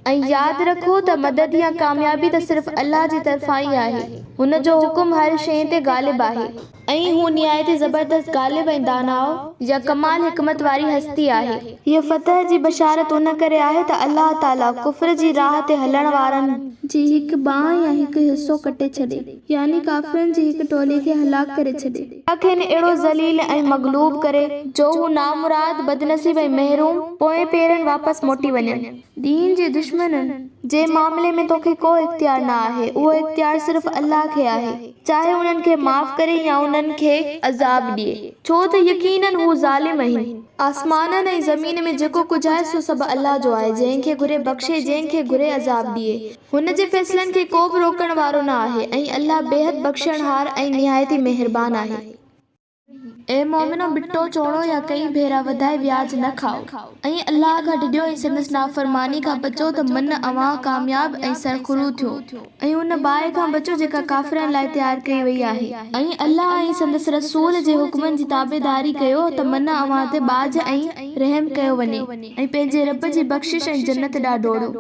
ऐं यादि रखो त मदद या कामयाबी त सिर्फ़ अल्लाह जी तरफ़ां ई आहे। हुन जो हुकुम हर शइ ते ग़ालिब आहे ऐं हू निहायत ज़बरदस्त ग़ालिब ऐं दानाओ या कमाल हिकमत वारी हस्ती आहे। हीअ फतह जी बशारत उन करे आहे त अल्लाह ताला कुफ्र जी राह ते हलण वारनि जी हिकु बांह या हिकु हिसो कटे छॾे यानी काफ़िरनि जी हिकु टोली खे हलाक करे छॾे खेनि अहिड़ो ज़लील ऐं मग़लूब करे जो हू नामुराद बदनसीब ऐं महरूम पोएं पेरनि वापसि मोटी वञनि। दीन जे दुश्मननि जे मामले में तोखे को इख्तियार न आहे उहो इख्तियार सिर्फ़ अल्लाह खे आहे चाहे उन्हनि खे माफ़ करे या उन्हनि खे अज़ाब ॾिए छो त यकीनन हू ज़ालिम आहिनि। आसमाननि ऐं ज़मीन में जेको कुझु आहे सो सभु अल्लाह जो आहे जंहिंखे घुरे बख़्शे जंहिंखे घुरे अज़ाब ॾिए हुन जे फ़ैसिलनि खे को बि रोकण वारो न आहे ऐं अल्लाह बेहद बख़्शणहार ऐं निहायती महिरबान आहे। ए मोमिनो बिट्टो चोड़ो या कई भेरा वधाए व्याज न खाओ ऐं अल्लाह का डिडियो ऐं संदसि नाफरमानी का बचो त मन अवां कामयाब ऐं सरखुरू थियो ऐं उन बाहि खां बचो जेका काफ़िरनि लाइ तैयार कई वई आहे ऐं अल्लाह ऐं संदसि रसूल जे हुक्मनि जी ताबेदारी कयो त मन अवां ते बाज ऐं रहम कयो वञे ऐं पंहिंजे रब जी बख़्शिश ऐं जन्नत ॾांहुं दौड़ो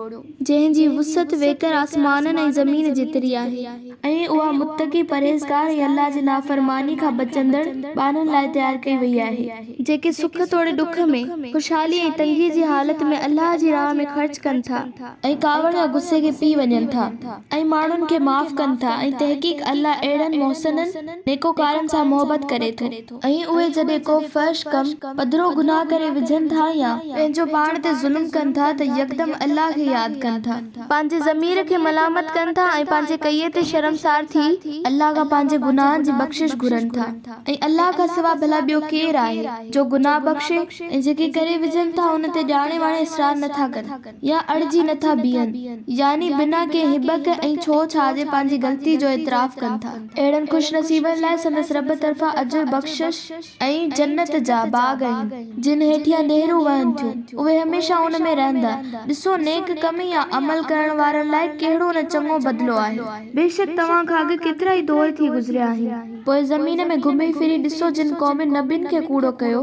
जंहिंजी वुसअत वेकर आसमाननि ऐं ज़मीन जेतिरी आहे ऐं उहा मुत्तक़ी परहेज़गार ऐं अल्लाह जी नाफरमानी खां बचंदड़ ॿारनि लाइ तैयार कई वई आहे जेके सुख तोड़े दुख में खुशहाली ऐं तंगी जी हालत में अल्लाह जी राह में ख़र्च कनि था ऐं कावड़ या गुस्से खे पी वञनि था ऐं माण्हुनि खे माफ़ कनि था ऐं तहक़ीक़ अल्लाह अहिड़नि मोहसिननि नेकोकारनि सां मोहबत करे थो ऐं उहे जॾहिं को फर्श कम पधरो गुनाह करे विझनि था या पंहिंजो पाण ते ज़ुल्म कनि था त यकदम अल्लाह खे यादि कनि था पंहिंजे ज़मीर खे मलामत कनि था ऐं पंहिंजे कईअ ते शर्मसार थी अल्लाह खां पंहिंजे गुनाहनि जी बख़्शिश घुरनि था ऐं अल्लाह खां सिवा भला ॿियो केरु आहे जो गुनाह बख़्शे ऐं जेके करे विझनि था उन ते ॼाणे वाणे इसरार नथा कनि या अड़जी नथा बीहनि यानी बिना के हिबक ऐं छो छाजे पंहिंजी ग़लती जो एतिराफ़ कनि था अहिड़नि ख़ुशनसीबनि लाइ संदसि रब तरफ़ां अजुर बख़्शिश ऐं जन्नत जा बाग़ आहिनि जिन हेठियां नहरूं वहनि थियूं उहे हमेशा उन में रहंदा ॾिसो नेक कम या अमल करण वारनि लाइ कहिड़ो न चङो बदिलो आहे बेशक तव्हां खां अॻु केतिरा ई दौर थी गुज़रिया आहिनि पोइ ज़मीन में घुमी फिरी ॾिसो जिन क़ौमुनि नबियुनि खे कूड़ो कयो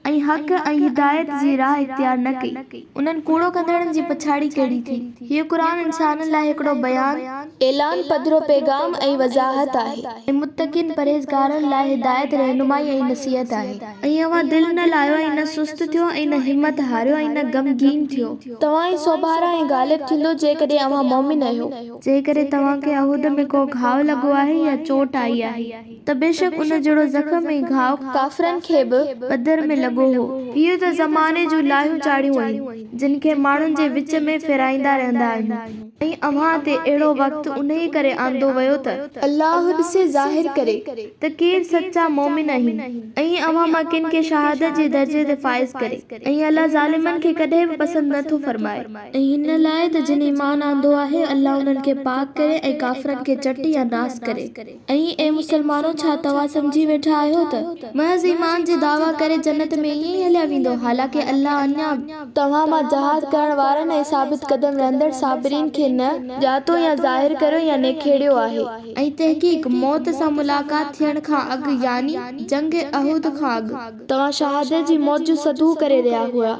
ऐं हक़ ऐं हिदायत जी राह इख्तियार न कई उन्हनि कूड़ो कंदड़नि जी पछाड़ी कहिड़ी थी हीअ क़ुरान इंसाननि लाइ हिकिड़ो बयान ऐलान पधरो पैगाम ऐं वज़ाहत आहे ऐं मुत्तक़िन परहेज़गारनि लाइ हिदायत रहनुमाई ऐं नसीहत आहे ऐं अवां दिलि न लायो ऐं न सुस्त थियो ऐं न हिमत हारियो ऐं न गमगीन थियो तव्हां ई सोभारा ऐं ग़ालिब थींदो जेकॾहिं अवां मोमिन आहियो जेकॾहिं तव्हांखे अहूद में को घाव लॻो आहे या चोट आई आहे त बेशक उन जहिड़ो ज़ख़्म ऐं घाव काफ़िरनि खे बि बदर में लॻो हो इहो त ज़माने जूं लाहियूं चाढ़ियूं आहिनि जिन खे माण्हुनि जे विच में फिराईंदा रहंदा आहिनि ऐं अव्हां ते अहिड़ो वक़्तु उन ई करे आंदो वियो त अल्लाह ॾिसे ज़ाहिर करे त केर सच्चा मोमिन आहिनि ऐं अव्हां मां किन खे शहादत जे दर्जे ते फाइज़ करे ऐं अल्लाह ज़ालिमनि खे कॾहिं बि पसंदि नथो फरमाए ऐं हिन लाइ त जिन ईमान आंदो आहे अल्लाह उन्हनि खे पाक करे ऐं काफ़िरनि खे चटी या नास करे ऐं ए मुसलमानो छा तव्हां सम्झी वेठा आहियो त महज़ ईमान जे दावा करे जन्नत में ईअं ई हलिया वेंदो हालांकि अल्लाह अञा तव्हां मां जहाद करण वारनि ऐं साबित कदम रहंदड़ साबिरीन खे न ॼातो या ज़ाहिर करियो या निखेड़ियो आहे ऐं तहक़ीक़ मौत सां मुलाक़ात थियण खां अॻु यानी जंग अहूद खां अॻु तव्हां शहादत जी मौत जो सदू करे रहिया हुआ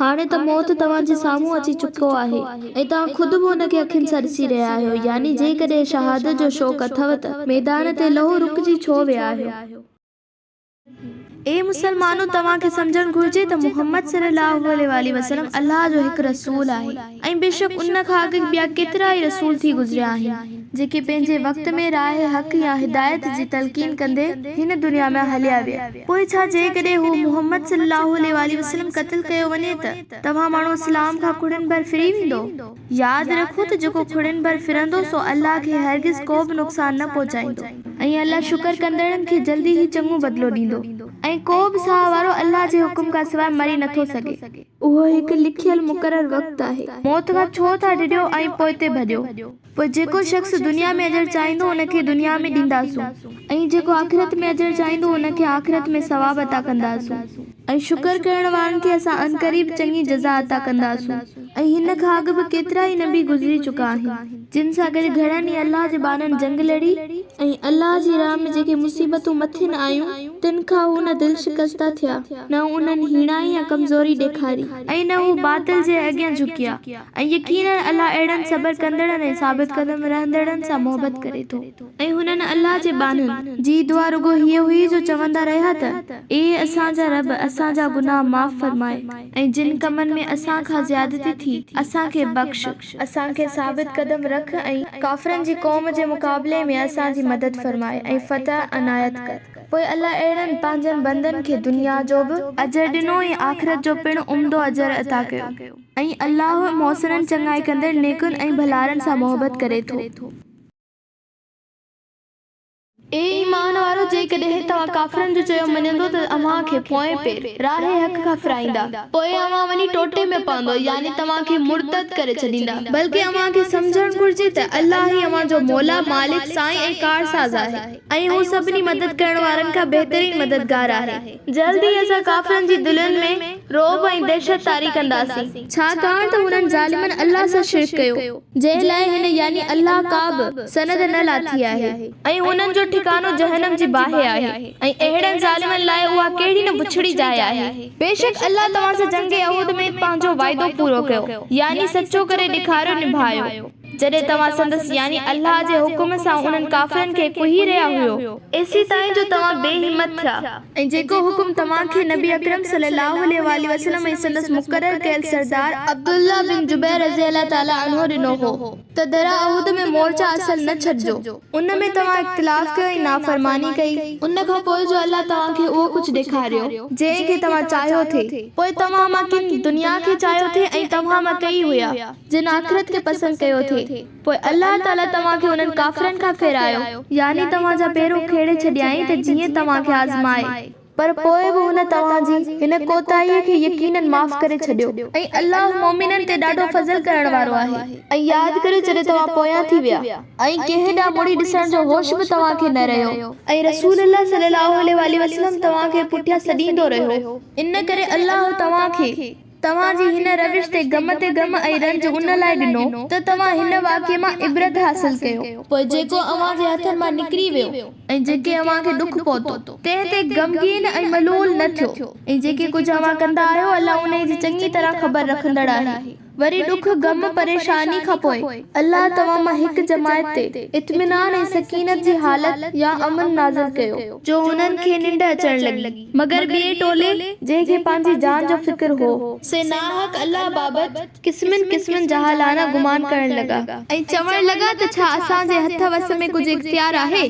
हाणे त मौत तव्हां जे साम्हूं अची चुको आहे ऐं तव्हां ख़ुदि बि हुन खे अखियुनि सां ॾिसी रहिया आहियो यानी जेकॾहिं शहादत जो शौक़ अथव त मैदान ते लहू रुकिजी छो विया आहियो ए मुसलमानो तव्हांखे सम्झणु घुर्जे त मुहम्मद सल्लल्लाहु अलैहि वसल्लम अल्लाह जो हिकु रसूल आहे ऐं बेशक उन खां अॻु ॿिया केतिरा ई रसूल थी गुज़रिया आहिनि जेके पंहिंजे वक़्त में राह हक़ या हिदायत जी तलक़ीन कंदे हिन दुनिया में हलिया विया पोइ छा जेकॾहिं हू मुहम्मद सल्लल्लाहु अलैहि वसल्लम क़त्ल कयो वञे त तव्हां माण्हू इस्लाम खां खुड़िन भर फिरी वेंदो यादि रखो त जेको खुड़िन भर फिरंदो सो अल्लाह खे हरगिज़ को बि नुक़सान न पहुचाईंदो ऐं अल्लाह शुक्र कंदड़नि खे जल्दी ई चङो बदिलो ॾींदो ऐं को बि साह वारो अल्लाह जे हुकुम खां सवाइ मरी नथो सघे उहो हिकु लिखियल मुक़रर वक़्तु आहे मौत खां छो था डिॼो ऐं पोइ ते भॼो पोइ जेको शख़्स दुनिया में अजर चाहींदो उनखे दुनिया में ॾींदासूं ऐं जेको आख़िरत में अजर चाहींदो उनखे आख़िरत में सवाब अता कंदासूं ऐं शुक्र करण वारनि खे असां अनक़रीब चङी जज़ा अता कंदासूं ऐं हिन खां अॻु बि केतिरा ई नबी गुज़री चुका आहिनि जिन सां गॾु घणनि ई अल्लाह जे बाननि जंग लड़ी ऐं अल्लाह जी राह में जेके मुसीबतूं मथे न आयूं तिन खां हू न दिलि शिकस्ता थिया न उन्हनि हीणाई या कमज़ोरी ॾेखारी ऐं न हू बातिल जे अॻियां झुकिया ऐं यकीनन अल्लाह अहिड़नि सबर कंदड़नि ऐं साबित कदम रहंदड़नि सां मोहबत करे थो ऐं हुननि अल्लाह जे बाननि जी दुआ रुगो हीअ हुई जो चवंदा रहिया त ए असांजा रब असांजा गुनाह माफ़ फरमाए ऐं जिन कमनि में असां खां ज़्यादती थी असांखे बख़्श असांखे साबित कदम रख ऐं काफ़िरनि जी क़ौम जे मुक़ाबले में असांजी मदद फरमाए ऐं फतह अनायत कर पोइ अल्लाह अहिड़नि पंहिंजनि बंदनि खे दुनिया जो बि अजर ॾिनो ऐं आख़िरत जो पिणु उम्दो अजर अता कयो ऐं अल्लाह मोहसिननि चङाई कंदड़ नेकुनि ऐं भलारनि सां मोहबत करे थो ए ईमान वारो जेकॾहिं तव्हां काफ़िरनि जो चयो मञंदो त अव्हां खे पोएं पेर राह हक़ खां फिराईंदा, पोइ अव्हां वञी टोटे में पवंदो, यानी तव्हां खे मुर्तद करे छॾींदा। बल्कि अव्हां खे सम्झणु घुर्जे त अल्लाह ई अव्हां जो मौला, मालिक, साईं ऐं कारसाज़ आहे ऐं हू सभिनी मदद करण वारनि खां बहितरीन मददगार आहे। जल्दी असां काफ़िरनि जी दिलनि में रोब ऐं दहशत तारी कंदासीं, छाकाणि त हुननि ज़ालिमनि अल्लाह सां शिरक कयो, जंहिं लाइ हिन यानी अल्लाह का बि सनद न लाथी आहे ऐं हुननि जो ठिकानो जहन्नम जी बाहि आहे ऐं अहिड़नि ज़ालिमनि लाइ उहा कहिड़ी न बुछड़ी जाइ आहे। बेशक अल्लाह तव्हां सां जंग अहूद में पंहिंजो वाइदो पूरो कयो, यानी सचो करे ॾेखारियो, निभायो, जॾहिं तव्हां संदसि यानी अल्लाह जे हुकुम सां उन्हनि काफ़िरनि खे कुही रहिया हुयो, एसी ताईं जो तव्हां बेहिम्मत थिया ऐं जेको हुकुम तव्हां खे नबी अकरम सल्लल्लाहु अलैहि वसल्लम ऐं संदसि मुक़रर कयल सरदार अब्दुल्लाह बिन जुबैर रज़ियल्लाहु ताला अन्हु ॾिनो हो त दरा अहूद में मोर्चा असल न छॾिजो, उन में तव्हां इख्तिलाफ़ कयो ऐं नाफ़रमानी कई। उन खां पोइ जो अल्लाह तव्हां खे उहो कुझु ॾेखारियो जंहिं खे तव्हां चाहियो थे, पोइ तव्हां मां किन दुनिया खे चाहियो थे ऐं तव्हां मां कई हुया जिन आख़िरत खे पसंदि कयो थे। पोइ अल्लाह ताला तव्हां खे उन्हनि काफ़िरनि खां फेरायो, यानी तव्हां जा पेरो खेड़े छॾियाईं त जीअं तव्हां खे आज़माए, पर पोइ बि हुन तव्हां जी हिन कोताहीअ खे यकीनन माफ़ करे छॾियो ऐं अल्लाह मोमिननि ते ॾाढो फज़ल करण वारो आहे। ऐं यादि करियो जॾहिं तव्हां पोयां थी विया ऐं कंहिं ॾांहुं मुड़ी ॾिसण जो होश बि तव्हां खे न रहियो ऐं रसूलुल्लाह सल्लल्लाहु अलैहि वसल्लम तव्हां खे पुठियां सॾींदो रहियो। इन करे अल्लाह तव्हां खे तव्हां जी हिन रविश ते गम ऐं रंज उन लाइ ॾिनो त तव्हां हिन वाक़िए मां इबरत हासिल कयो। पोइ जेको अव्हां जे हथनि मां निकिरी वियो ऐं जेके अव्हां खे दुख पहुतो, तंहिं ते गमगीन ऐं मलूल न थियो ऐं जेके कुझु अव्हां कंदा आहियो अल्लाह उन जी चङी तरह ख़बर रखंदड़ आहे। वरी दुख गम परेशानी खां पोइ अल्लाह तव्हां मां हिकु जमायत ते इत्मिनान ऐं सकीनत जी हालत या अमन नाज़िल कयो जो हुननि खे निंड अचण लॻी, मगर ॿिए टोले जंहिं खे पंहिंजी जान जो फिक्र हो से नाहक अल्लाह बाबति क़िस्मनि क़िस्मनि जहालाना गुमान करण लॻा ऐं चवण लॻा त छा असां जे हथ वस में कुझु इख्तियार आहे।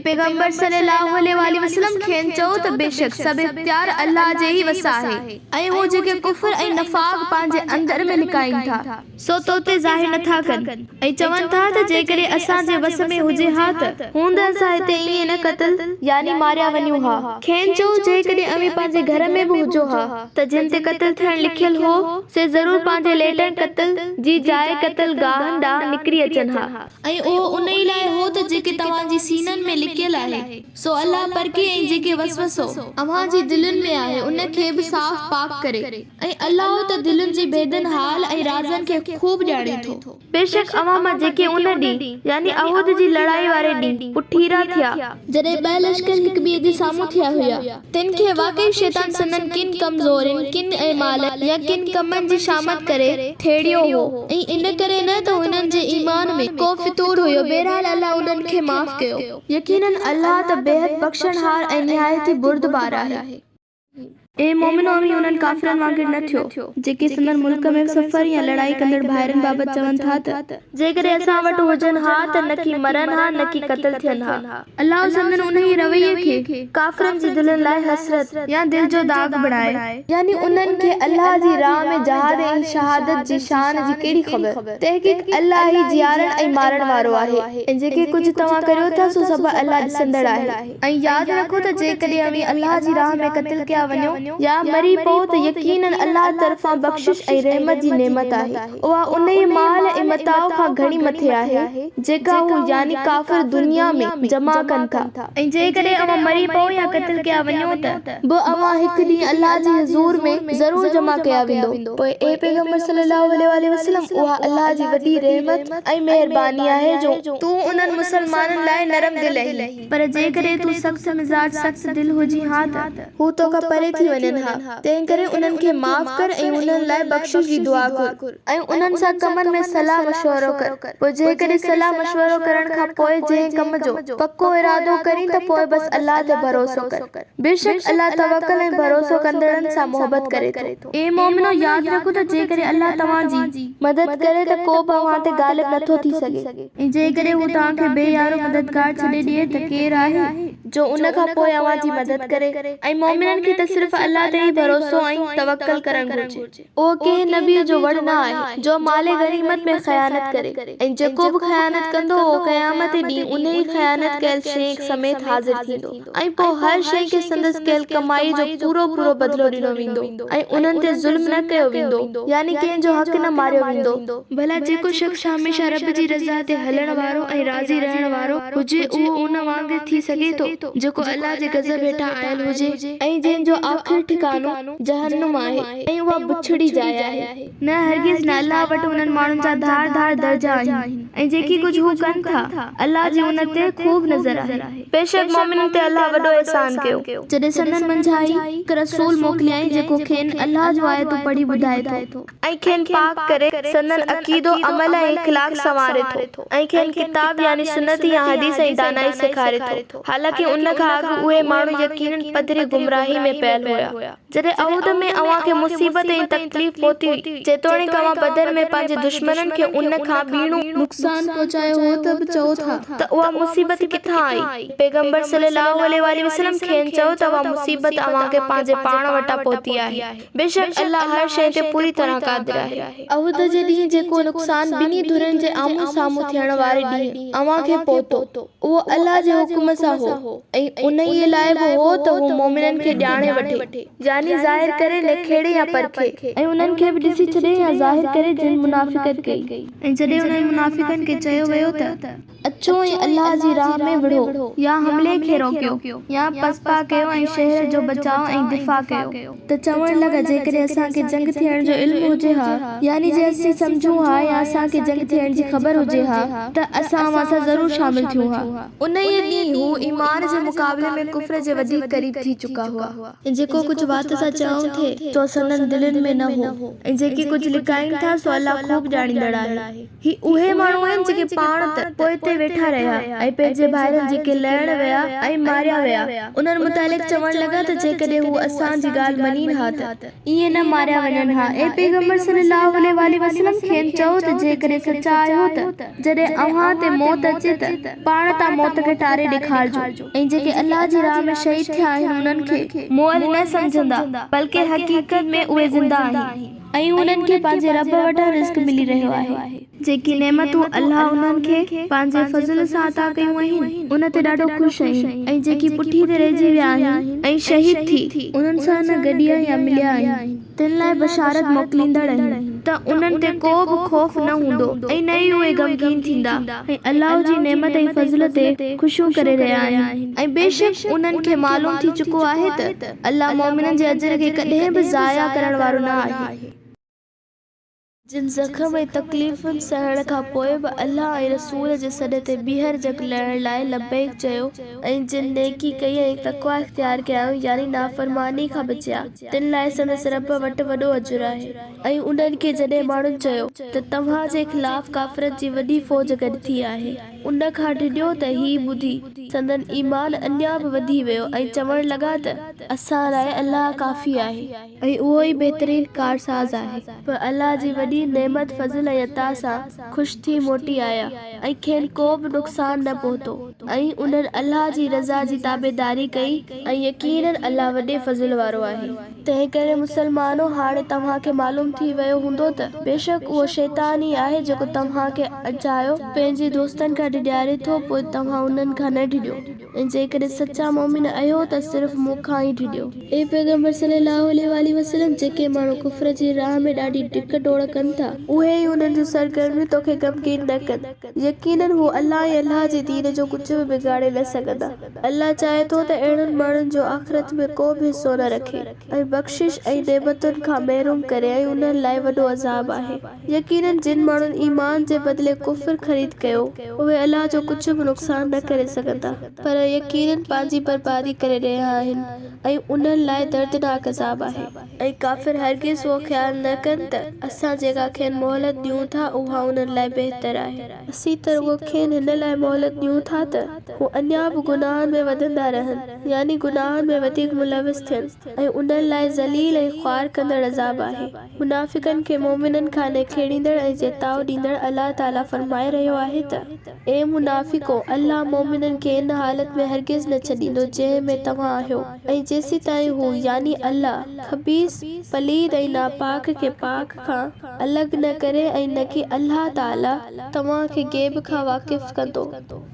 पैगंबर सल्लल्लाहु अलैहि वसल्लम खेनि चयो त बेशक सभु इख्तियार अल्लाह जे ई वस आहे ऐं हू जेके कुफ्र ऐं नफाक़ पंहिंजे अंदर में लिकाइनि था सो तो ते ज़ाहिर नथा कनि ऐं चवनि था त जेकॾहिं असां जे वस में हुजे हा त हूंद असां हिते ईअं न क़त्ल यानी मारिया वञूं हा। खेनि चयो जेकॾहिं अवी पंहिंजे घर में बि हुजो हा त जिन ते क़त्ल थियण लिखियल हो से ज़रूर पंहिंजे लेटनि क़त्ल जी जाइ क़त्ल गाहनि ॾांहुं निकिरी अचनि हा ऐं उहो उन ई लाइ हो त जेके तव्हां जी सीननि में लिकियल आहे सो अल्लाह परखे ऐं जेके वसवसो अव्हां जी दिलनि में आहे उन खे बि साफ़ पाक करे ऐं अल्लाह त दिलनि जी बेदन हाल ऐं राज़नि खे खूब ॼाणे थो। बेशक अव्हां मां जेके उन ॾींहुं यानी अहूद जी लड़ाई वारे ॾींहुं पुठीरा थिया जॾहिं ॿ लश्कर हिक ॿिए जे साम्हूं थिया हुया, तिन खे वाकई शैतान सनन किन कमज़ोरनि किन ऐमाल या किन कमनि जी शामत करे थेड़ियो हो ऐं इन करे न त हुननि जे ईमान में को फितूर हुयो। बहरहाल अल्लाह उन्हनि खे माफ़ कयो, यकीनन अल्लाह त बेहद बख़्शणहार ऐं निहायत बुर्दबार आहे। ए मोमिनो अवी उन्हनि काफ़िरनि वांगुरु न थियो जेके संदन मुल्क में सफ़र या लड़ाई कंदड़ भाइरनि बाबति चवनि था त जेकॾहिं असां वटि हुजनि हा त न की मरनि हा न की क़त्ल थियनि हा। अल्लाह संदन उन ई रवैये खे काफ़िरनि जी दिलनि लाइ हसरत या दिल जो दाग बणाए, यानी उन्हनि खे अल्लाह जी राह में जहाद ऐं शहादत जी शान जी कहिड़ी ख़बर। तहक़ीक़ अल्लाह ई जियारण ऐं मारण वारो आहे ऐं जेके कुझु तव्हां करियो था सो सभु अल्लाह ॾिसंदड़ आहे। ऐं यादि रखो त जेकॾहिं अवी अल्लाह जी राह में क़त्ल कया वञो या मरी पओ त यकीनन अल्लाह तरफ़ां बख़्शिश ऐं रहमत जी नेमत आहे, उहा उन ई माल ऐं मताउ खां घणी मथे आहे जेका हू यानी काफ़िर दुनिया में जमा कनि था। ऐं जेकॾहिं अव्हां मरी पओ या क़त्ल कया वञो त बि अव्हां हिकु ॾींहुं अल्लाह जी हुज़ूर में ज़रूर जमा कया वेंदो। पोइ ए पैगंबर सल्लल्लाहु अलैहि वसल्लम उहा अल्लाह जी वॾी रहमत ऐं महिरबानी आहे जो तूं उन्हनि मुसलमाननि लाइ नरम दिल आहीं, पर जेकॾहिं तूं सख़्त मिज़ाज सख़्त दिल हुजी हा त हू तोखां परे थी वञनि हा। तंहिं करे उन्हनि खे माफ़ कर ऐं उन्हनि लाइ बख़्शिश जी दुआ कर ऐं उन्हनि सां कमनि में सलाह मशवरो कर। पोइ जेकॾहिं सलाह मशवरो करण खां पोइ जंहिं कम जो पक्को इरादो करी त पोइ बस अल्लाह ते भरोसो कर। बेशक अल्लाह तवक्कुल ऐं भरोसो कंदड़नि सां मोहबत करे थो। ए मोमिनो यादि रखो त जेकॾहिं अल्लाह तव्हां जी मदद करे त को बि अव्हां ते ग़ालिब नथो थी सघे ऐं जेकॾहिं हू तव्हां खे बेयारो मददगार छॾे ॾिए त केरु आहे जो उन खां पोइ अव्हां जी मदद करे। ऐं मोमिननि खे त सिर्फ़ अल्लाह ते ही भरोसो ऐं तवक्कल करण घुर्जे। ओ के नबी जो वड़ ना आहे जो माले गनीमत में खयानत करे ऐं जेको भी खयानत कंदो ओ क़यामत ॾींहुं उन ही खयानत कयल शइ समेत हाज़िर थींदो ऐं पोइ हर शइ खे संदसि कयल कमाई जो पूरो बदिलो ॾिनो वेंदो ऐं उन्हनि ते ज़ुल्म न कयो वेंदो, यानी कंहिं जो हक़ न मारियो वेंदो। भला जेको शख़्स हमेशा रब जी रज़ा ते हलण वारो ऐं राज़ी रहण वारो हुजे उहो उन वांगुरु थी सघे थो जेको अल्लाह जे गज़ब हेठां आयल हुजे ऐं जंहिंजो आख़िरी ठिकानो जहन्नुम आहे ऐं उहा बुछड़ी जाइ आहे। न हरगिज़ न, अल्लाह वटि उन्हनि माण्हुनि जा धार दर्जा आहिनि ऐं जेकी कुझु हू कनि था अल्लाह जी उन ते खूब नज़र आहे। बेशक मोमिननि ते अल्लाह वॾो एहसान कयो जॾहिं संदन मंझाई हिकु रसूल मोकिलियाई जेको खेनि अल्लाह जो आयतूं पढ़ी ॿुधाए थो ऐं खेनि पाक करे संदन अक़ीदो अमल ऐं इख़लाक़ संवारे थो ऐं खेनि किताब यानी सुन्नत या हदीस ऐं दानाई सेखारे थो। हालांकि उन खां अॻु उहे माण्हू यकीनन पधरी गुमराही में पयल हुया। जॾहिं अहूद में अव्हां खे मुसीबत ऐं तकलीफ़ पहुती हुई जेतोणीकि अव्हां बदर में पंहिंजे दुश्मननि खे उन खां ॿीणो नुक़सान पहुचायो हो त बि चओ था त उहा मुसीबत किथां आई। पैगंबर सल्लल्लाहु अलैहि वसल्लम खेनि चयो त उहा मुसीबत अव्हां खे पंहिंजे पाण वटां पहुती आहे। बेशक अल्लाह हर शइ ते पूरी तरह क़ादिर आहे। अहूद जे ॾींहुं जेको नुक़सान ॿिन्ही धुरनि जे आम्हूं साम्हूं थियण वारे ॾींहुं अव्हां खे पहुतो उहो अल्लाह जे हुकुम सां हो ऐं उन ई लाइ बि हो त हू मोमिननि खे ॼाणे वठे, यानी ज़ाहिर करे लेखेड़े या परखे ऐं उन्हनि खे बि ॾिसी छॾे या ज़ाहिर करे जिन मुनाफ़िक़त कई। ऐं जॾहिं उन्हनि मुनाफ़िक़नि खे चयो वियो त अचो ऐं अल्लाह जी राह में विढ़ो या हमले खे रोकियो या पसपा कयो ऐं शहर जो बचाव ऐं दिफ़ा कयो त चवण लॻा जेकॾहिं असांखे जंग थियण जो इल्मु हुजे हा, यानी जे असीं सम्झूं हा या असांखे जंग थियण जी ख़बर हुजे हा त असां सां ज़रूर शामिल थियूं हा। उन ई ॾींहुं हू ईमान जे मुक़ाबले में कुफ्र जे वधीक क़रीब थी चुका हुआ ऐं जेको कुझु वात सां चऊं थे तो संदन दिलनि में न हो ऐं जेकी कुझु लिकाइनि था सो अल्लाह खूब ॼाणींदड़ आहे। ही उहे माण्हू आहिनि जेके पाण त पोइ ते वेठा रहिया ऐं पंहिंजे भाइरनि जेके लहण विया ऐं मारिया विया उन्हनि मुतालिक़ चवण लॻा त जेकॾहिं हू असांजी ॻाल्हि मञीनि हा त ईअं न मारिया वञनि हा। ऐं पैगंबर सल्लल्लाहु अलैहि वसल्लम खेनि चयो त जेकॾहिं सचा आहियो त जॾहिं अव्हां ते मौत अचे त पाण तां मौत खे टारे ॾेखारिजो ऐं जेके अल्लाह जी राह में शहीद थिया आहिनि उन्हनि खे मुअल न सम्झंदा बल्कि हक़ीक़त में उहे ज़िंदा आहिनि ऐं उन्हनि खे पंहिंजे रब वटां रिज़्क़ मिली रहियो आहे। जेकी नेमतूं अल्लाह उन्हनि खे पंहिंजे फज़ल सां अता कयूं आहिनि उन ते ॾाढो ख़ुशि आहिनि ऐं जेकी पुठी ते रहिजी विया आहिनि ऐं शहीद थी उन्हनि सां न गॾिया या मिलिया आहिनि तिन लाइ बशारत मोकिलींदड़ आहिनि त उन्हनि ते को बि ख़ौफ़ न हूंदो ऐं न ई उहे ग़मगीन थींदा ऐं अल्लाह जी नेमत ऐं फज़ल ते ख़ुशियूं करे रहिया आहिनि। ऐं बेशक उन्हनि खे मालूम थी चुको आहे त अल्लाह मोमिननि जे अजर खे कॾहिं बि ज़ाया करण वारो न आहे। जिन ज़ख़्म ऐं तकलीफ़ुनि सहण खां पोइ बि अल्लाह ऐं रसूल जे सॾ ते ॿीहर जग लहण लाइ लब्बैक चयो ऐं जिन नेकी कई ऐं तक़वा इख्तियार कयाऊं यानी नाफ़रमानी खां बचिया तिन लाइ संदसि रब वटि वॾो अजुर आहे। ऐं उन्हनि खे जॾहिं माण्हुनि चयो त तव्हां जे ख़िलाफ़ काफ़िरनि जी वॾी फ़ौज गॾु थी आहे उन खां ढिढियो त ही ॿुधी संदन ईमान अञा बि वधी वियो ऐं चवण लॻा त असां लाइ अल्लाह काफ़ी आहे ऐं उहो ई बहितरीन कारसाज़ आहे। पर अल्लाह जी वॾी नेमत फज़ल ऐं अता सां ख़ुशि थी मोटी आया ऐं खेनि को बि नुक़सान न पहुतो ऐं उन्हनि अल्लाह जी रज़ा जी ताबेदारी कई ऐं यकीनन अल्लाह वॾे फज़ल वारो आहे। तंहिं करे मुसलमानो हाणे तव्हांखे मालूम थी वियो हूंदो त बेशक उहो शैतान ई आहे जेको तव्हांखे अचायो पंहिंजे दोस्तनि खां डिॼारे थो पोइ तव्हां उन्हनि खां न डिॼो ऐं जेकॾहिं सचा मोमिन आहियो त सिर्फ़ु मूंखां ई डिॼो। ए पैगंबर सल्लल्लाहु अलैहि वसल्लम जेके माण्हू कुफ्र जी राह में ॾाढी टिक टोड़ कनि था उहे ई उन्हनि जूं सरगर्मियूं तोखे ग़मगीन न कनि। यकीनन हू अल्लाह ऐं अल्लाह जे दीन जो कुझु बि बिगाड़े न सघंदा। अल्लाह चाहे थो त अहिड़नि माण्हुनि जो आख़िरत में को बि हिसो न रखे ऐं बख़्शिश ऐं नेमतुनि खां महरूम करे ऐं उन्हनि लाइ वॾो अज़ाब आहे। यकीनन जिन माण्हुनि ईमान जे बदिले कुफ्र ख़रीद कयो उहे अल्लाह जो कुझु बि नुक़सान न करे सघंदा पर यकीनन पंहिंजी बर्बादी करे रहिया आहिनि ऐं उन्हनि लाइ दर्दनाक अज़ाब आहे। ऐं काफ़िर हरगिज़ उहो ख़्यालु न कनि त असां जेका खेनि मोहलत ॾियूं था उहा उन्हनि लाइ बहितर आहे। असीं त रुॻो खेनि हिन लाइ मोहलत ॾियूं था त हू अञा बि गुनाहनि में वधंदा रहनि यानी गुनाहनि में वधीक मुलविस थियनि ऐं उन्हनि लाइ ज़लील ऐं ख़्वार कंदड़ अज़ाब आहे। मुनाफ़िक़नि खे मोमिननि खां निखेड़ींदड़ ऐं चेताव ॾींदड़ अल्लाह ताला फरमाए रहियो आहे त ए मुनाफ़िक़ो अल्लाह मोमिननि खे इन हालत में हरगिज़ न छॾींदो जंहिं में तव्हां आहियो, ऐं जेसीं ताईं हू यानी अल्लाह ख़बीस पलीद ऐं नापाक खे पाक खां अलॻि न करे ऐं न कि अल्लाह ताला तव्हांखे ग़ैब खां वाक़िफ़ कंदो,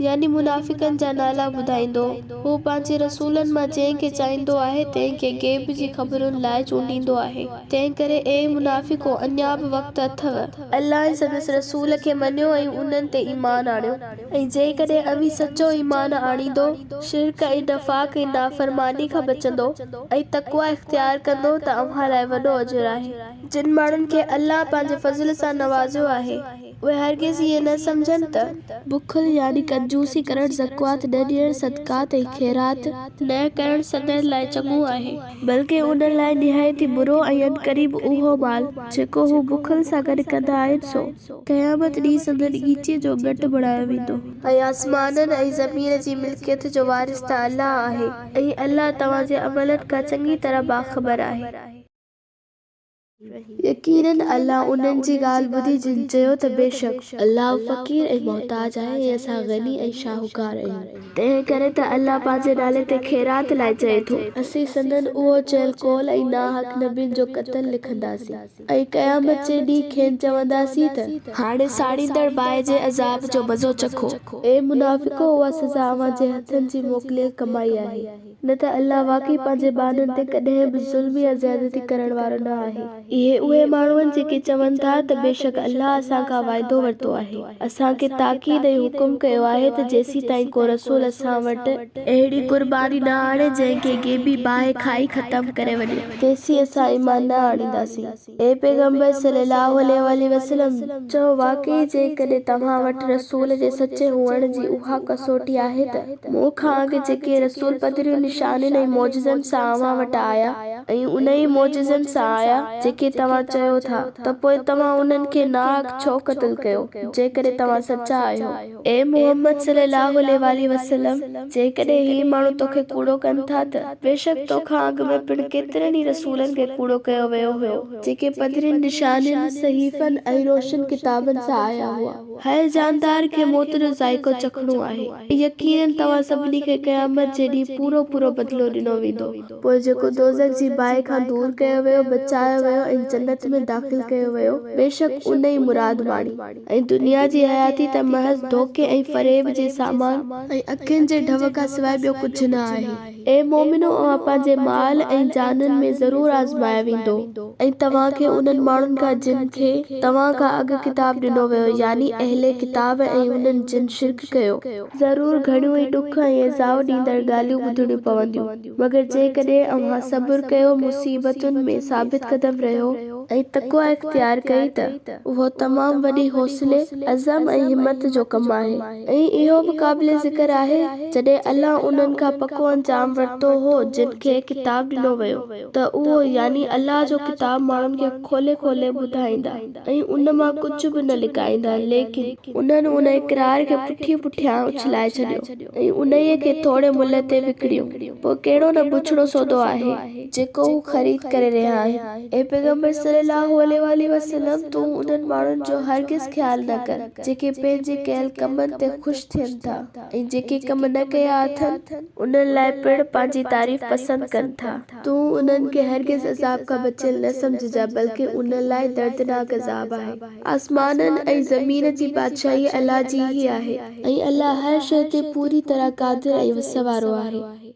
यानी मुनाफ़िक़नि जा नाला ॿुधाईंदो। हू पंहिंजे रसूलनि मां जंहिंखे चाहींदो आहे तंहिंखे ग़ैब जी ख़बरुनि लाइ चूंडींदो आहे। तंहिं करे ए मुनाफ़िक़ो, अञा बि वक़्तु अथव, अल्लाह ऐं संदसि रसूल खे मञियो ऐं उन्हनि ते ईमान आणियो। ऐं जेकॾहिं अव्हीं सचो ईमान आणींदो, शिर्क ऐं नफ़ाक़ ऐं नाफ़रमानी खां बचंदो ऐं तक़वा इख्तियार कंदो त अव्हां लाइ वॾो अजुर आहे। जिन माण्हुनि खे अल्लाह पंहिंजे फज़ल सां नवाज़ियो आहे, उहे हरगिज़ इहे न सम्झनि त बुखल यानी कंजूसी करण, ज़कात न ॾियण, सदक़ात ऐं ख़ैरात न करण संदनि लाइ चङो आहे, बल्कि उन्हनि लाइ निहायती बुरो ऐं अनक़रीब उहो माल जेको हू बुखल सां गॾु कंदा आहिनि सो क़यामत ॾींहुं संदनि ॻीचे जो गॾु बणायो वेंदो। ऐं आसमाननि ऐं ज़मीन जी मिल्कियत जो वारिस त अल्लाह आहे, ऐं अल्लाह तव्हांजे अमलनि खां चङी तरह बाख़बर आहे। यकीनन अल्लाह उन्हनि जी ॻाल्हि ॿुधी जिन चयो त बेशक अल्लाह फ़क़ीर ऐं मोहताज आहे ऐं असां गनी ऐं शाहूकार आहियूं। तंहिं करे त अल्लाह पंहिंजे नाले ते ख़ैरात लाइ चए थो, असीं संदन उहो चयल कौल ऐं नाहक नबियुनि जो क़त्ल लिखंदासीं ऐं क़यामत जे ॾींहुं खेनि चवंदासीं त हाणे साड़ींदड़ बाहि जे अज़ाब जो मज़ो चखो। ए मुनाफ़िक़ो, उहा सज़ा अव्हां जे हथनि जी मोकिलियल कमाई आहे, न त अल्लाह वाक़ई पंहिंजे बाननि ते कॾहिं बि ज़ुल्म या ज़्यादती करण वारो न आहे। इहे उहे माण्हू आहिनि जेके चवनि था त बेशक अल्लाह असां खां वाइदो वरितो आहे, असांखे ताक़ीद ऐं हुकुम कयो आहे त जेसीं ताईं को रसूल असां वटि अहिड़ी कुर्बानी न आणे जंहिंखे ग़ैबी बाहि खाई ख़तम करे वञे, तेसीं असां ईमान न आणींदासीं। ए पैगंबर सल्लल्लाहु अलैहि वसल्लम, चओ वाक़ई जेकॾहिं तव्हां वटि रसूल जे सचे हुअण जी उहा कसोटी आहे त मूं खां अॻु जेके रसूल पधरियूं निशानियुनि ऐं मौजिज़नि सां अव्हां वटि आया ऐं उन ई मौजिज़नि सां आया जेके तव्हां चयो था, त पोइ तव्हां उन्हनि खे नाहक छो क़त्ल कयो जेकॾहिं तव्हां सचा आहियो। ए मुहम्मद सल्लल्लाहु अलैहि वसल्लम, जेकॾहिं ही माण्हू तोखे कूड़ो कनि था त बेशक तोखां अॻु में पिण केतिरनि ई रसूलनि खे कूड़ो कयो वियो हुयो जेके पधरियुनि निशानियुनि, सहीफ़नि ऐं रोशन किताबनि सां आया हुआ। हर जानदार खे मौत जो ज़ाइक़ो चखणो आहे। यकीनन तव्हां सभिनी खे क़यामत जे ॾींहुं पूरो पूरो बदिलो ॾिनो वेंदो। पोइ जेको दोज़ख जी बाहि खां दूर कयो वियो, बचायो वियो ऐं जन्नत में दाख़िल कयो वियो, बेशक उन ई मुराद माणी। ऐं दुनिया जी हयाती त महज़ धोखे ऐं फ़रेब जे सामान ऐं अखियुनि जे ढव खां सवाइ ॿियो कुझु न आहे। ए मोमिनो, अव्हां पंहिंजे माल ऐं जाननि में ज़रूर आज़माया वेंदो ऐं तव्हांखे उन्हनि माण्हुनि खां जिन खे तव्हां खां अॻु किताब ॾिनो वियो, यानी अहले किताब, ऐं उन्हनि जिन शिरक कयो, ज़रूर घणियूं ई ॾुख ऐं इज़ाउ ॾींदड़ ॻाल्हियूं ॿुधणियूं पवंदियूं। मगर जेकॾहिं अव्हां सब्र कयो, मुसीबतुनि में साबित क़दम रहियो ऐं तक़वा इख्तियार कई त उहो तमामु वॾी हौसले, अज़म ऐं हिम्मत जो कमु आहे। ऐं इहो बि क़ाबिल ज़िक्र आहे जॾहिं अल्लाह उन्हनि खां पको अंजाम वरितो हो जिन खे किताब ॾिनो वियो, त उहो यानी अल्लाह जो किताब माण्हुनि खे खोले खोले ॿुधाईंदा ऐं उन मां कुझु बि न लिकाईंदा, लेकिन उन्हनि उन इक़रार खे पुठियां पुठियां उछलाए छॾियो ऐं उन्हीअ खे थोरे मुल्ह ते विकिणियो। पोइ कहिड़ो न बुछड़ो सौदो आहे जेको हू ख़रीद करे रहिया आहिनि। ए पैगंबर सल्लल्लाहु अलैहि वसल्लम, तूं उन्हनि माण्हुनि जो हरगिज़ ख़्यालु न कर जेके पंहिंजे कयल कमनि ते ख़ुशि थियनि था ऐं जेके कम न कया अथनि उन्हनि लाइ पिण पंहिंजी तारीफ़ पसंदि कनि था। तूं उन्हनि खे हरगिज़ अज़ाब खां बचियल न सम्झिजा, बल्कि उन लाइ दर्दनाक अज़ाब आहे। आसमाननि ऐं ज़मीन जी बादशाही अल्लाह जी ई आहे ऐं अल्लाह हर शइ ते पूरी तरह क़ादिर ऐं वस वारो आहे।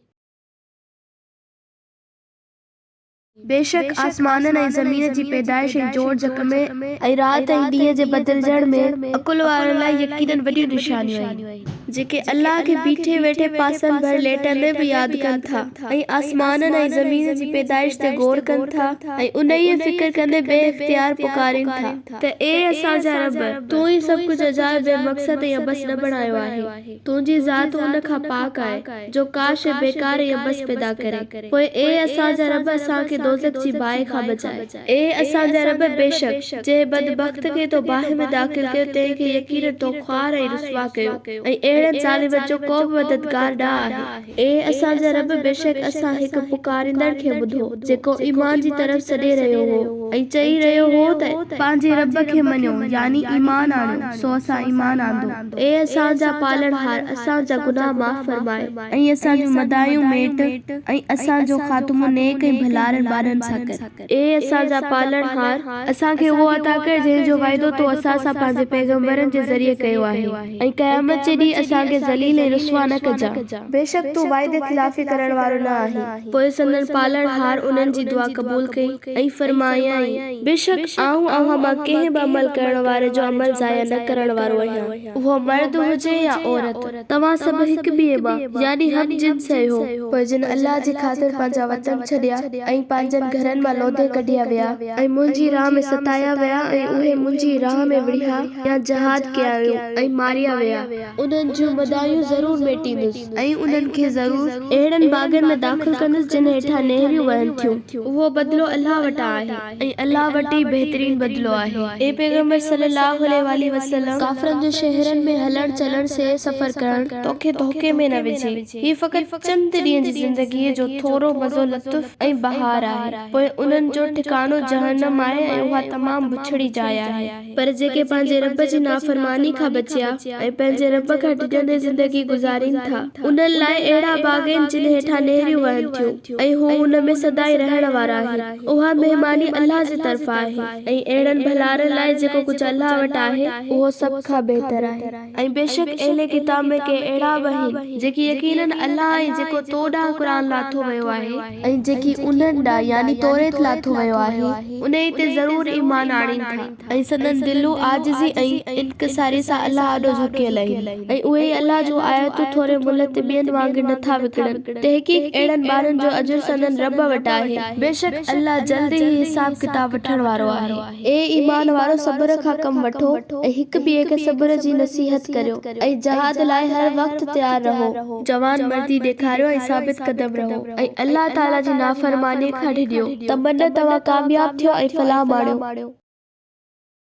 बेशक आसमाननि ऐं ज़मीन जी पैदाइश ऐं जोड़ जक में ऐं राति ऐं ॾींहं जे बदिलजण में अकुल वारनि लाइ यकीनन वॾियूं निशानियूं आहिनि जेके अल्लाह खे बीठे वेठे पासनि भर लेटंदे बि यादि कनि था ऐं आसमाननि ऐं ज़मीन जी पैदाइश ते गौर कनि था ऐं उन ई फ़िक्र कंदे बे इख्तियार पुकारीनि था त ए असांजा रब, तूं ई सभु कुझु अजाइब बेमक़सद ऐं अबस न बणायो आहे। तुंहिंजी ज़ात उन खां पाक आहे जो का शइ बेकार ऐं अबस पैदा करे। पोइ ए असांजा रब, असांखे दोज़ख जी बाहि खां बचाए। ए असांजा रब, बेशक जे बदबख्त खे तो बाहि में दाख़िल कयो तंहिंखे यकीनन तो ख्वार ऐं रुसवा कयो ऐं अहिड़नि ज़ालिमनि जो को बि मददगार न आहे। ए असांजा रब बेशक असां हिकु पुकारींदड़ खे ॿुधो जेको ईमान जी तरफ़ सॾे रहियो हो ऐं चई रहियो हो त पंहिंजे रब खे मञो यानी ईमान आणियो सो असां ईमान आंदो। ए असांजा पालणहार असांजा गुनाह माफ़ फरमाए ऐं असांजूं मदायूं मेट ऐं असांजो ख़ात्मो नेक ऐं भलारनि ॿारनि सां कर। ए असांजा पालणहार असांखे उहो अता कर जंहिंजो वाइदो तो असां सां पंहिंजे पैगंबरनि जे ज़रिए कयो आहे ऐं क़यामत जे ॾींहुं असांखे ज़लील ऐं रुसवा न कजां। बेशक तू वाइदे खिलाफ़ी करण वारो न आहे। पोइ संदन पालणहार उन्हनि जी दुआ क़बूल कई ऐं फरमायाईं बेशक आऊं अव्हां मां कंहिं बि अमल करण वारे जो अमल ज़ाया न करण वारो आहियां, उहो मर्द हुजे या औरत। तव्हां सभु हिकु ॿिए मां यानी हम जिन्स आहियो। पोइ जिन अल्लाह जी ख़ातिर पंहिंजा वतन छॾिया ऐं पंहिंजनि घरनि मां लोधे कढिया विया ऐं मुंहिंजी राह में सताया विया ऐं उहे मुंहिंजी राह में विढ़िया या जहाद कया वियो ऐं मारिया विया, उन्हनि जूं मदायूं ज़रूर मेटींदुसि ऐं उन्हनि खे ज़रूर अहिड़नि बागनि में दाख़िल कंदुसि जिन हेठां नहरियूं वहनि थियूं। उहो बदिलो अल्लाह वटां आहे ऐं अल्लाह वटि बहितरीन बदिलो आहे। ए पैगंबर सल्लल्लाहु अलैहि वसल्लम काफ़िरनि जे शहरनि में हलण चलण से सफ़र करण तोखे धोखे में न विझे। ही फ़क़ति चंद ॾींहं जी ज़िंदगीअ जो थोरो मज़ो लुत्फ़ ऐं बहार आहे। पोइ उन्हनि जो ठिकानो जहन्नम आहे ऐं उहा तमामु बुछड़ी जाइ आहे। पर जेके पंहिंजे रब जी नाफ़रमानी खां बचिया ऐं पंहिंजे रब खां डिॼंदे ज़िंदगी गुज़ारीनि था उन्हनि लाइ अहिड़ा बाग आहिनि जिन हेठां नहरियूं वहनि थियूं ऐं हू उन में सदाई रहण वारा आहिनि। उहा महिमानी अल्लाह जी तरफ़ आहे ऐं अहिड़नि भलारनि लाइ जेको कुझु अल्लाह वटि आहे उहो सभ खां बहितर आहे। ऐं बेशक अहले किताब में के अहिड़ा बि आहिनि जेकी यकीनन अल्लाह ऐं जेको तो ॾांहुं क़ुरान लाथो वियो आहे ऐं जेकी उन्हनि ॾांहुं यानी तौरेत लाथो वियो आहे उन ते ज़रूर ईमान आणीनि था ऐं संदन दिलूं आजिज़ी ऐं इनकिसारी सां अल्लाह ॾों झुकियल आहिनि ऐं उहे अल्लाह जो आयतूं थोरे मुल्ह ते ॿियनि वांगुरु नथा विकिणनि। तहक़ीक़ अहिड़नि ॿारनि जो अजुर संदन रब वटि आहे। बेशक अल्लाह जल्दी ई हिसाब किताब वठण वारो आहे। ए ईमान वारो सब्र खां कम वठो ऐं हिक ॿिए खे सब्र जी नसीहत करियो ऐं जहाद लाइ हर वक़्तु तयार रहो, जवान मर्दी ॾेखारियो ऐं साबित कदम रहो ऐं अल्लाह ताला जी नाफ़रमानी खां डिॼो त मन तव्हां कामयाब थियो ऐं फलाह माणियो।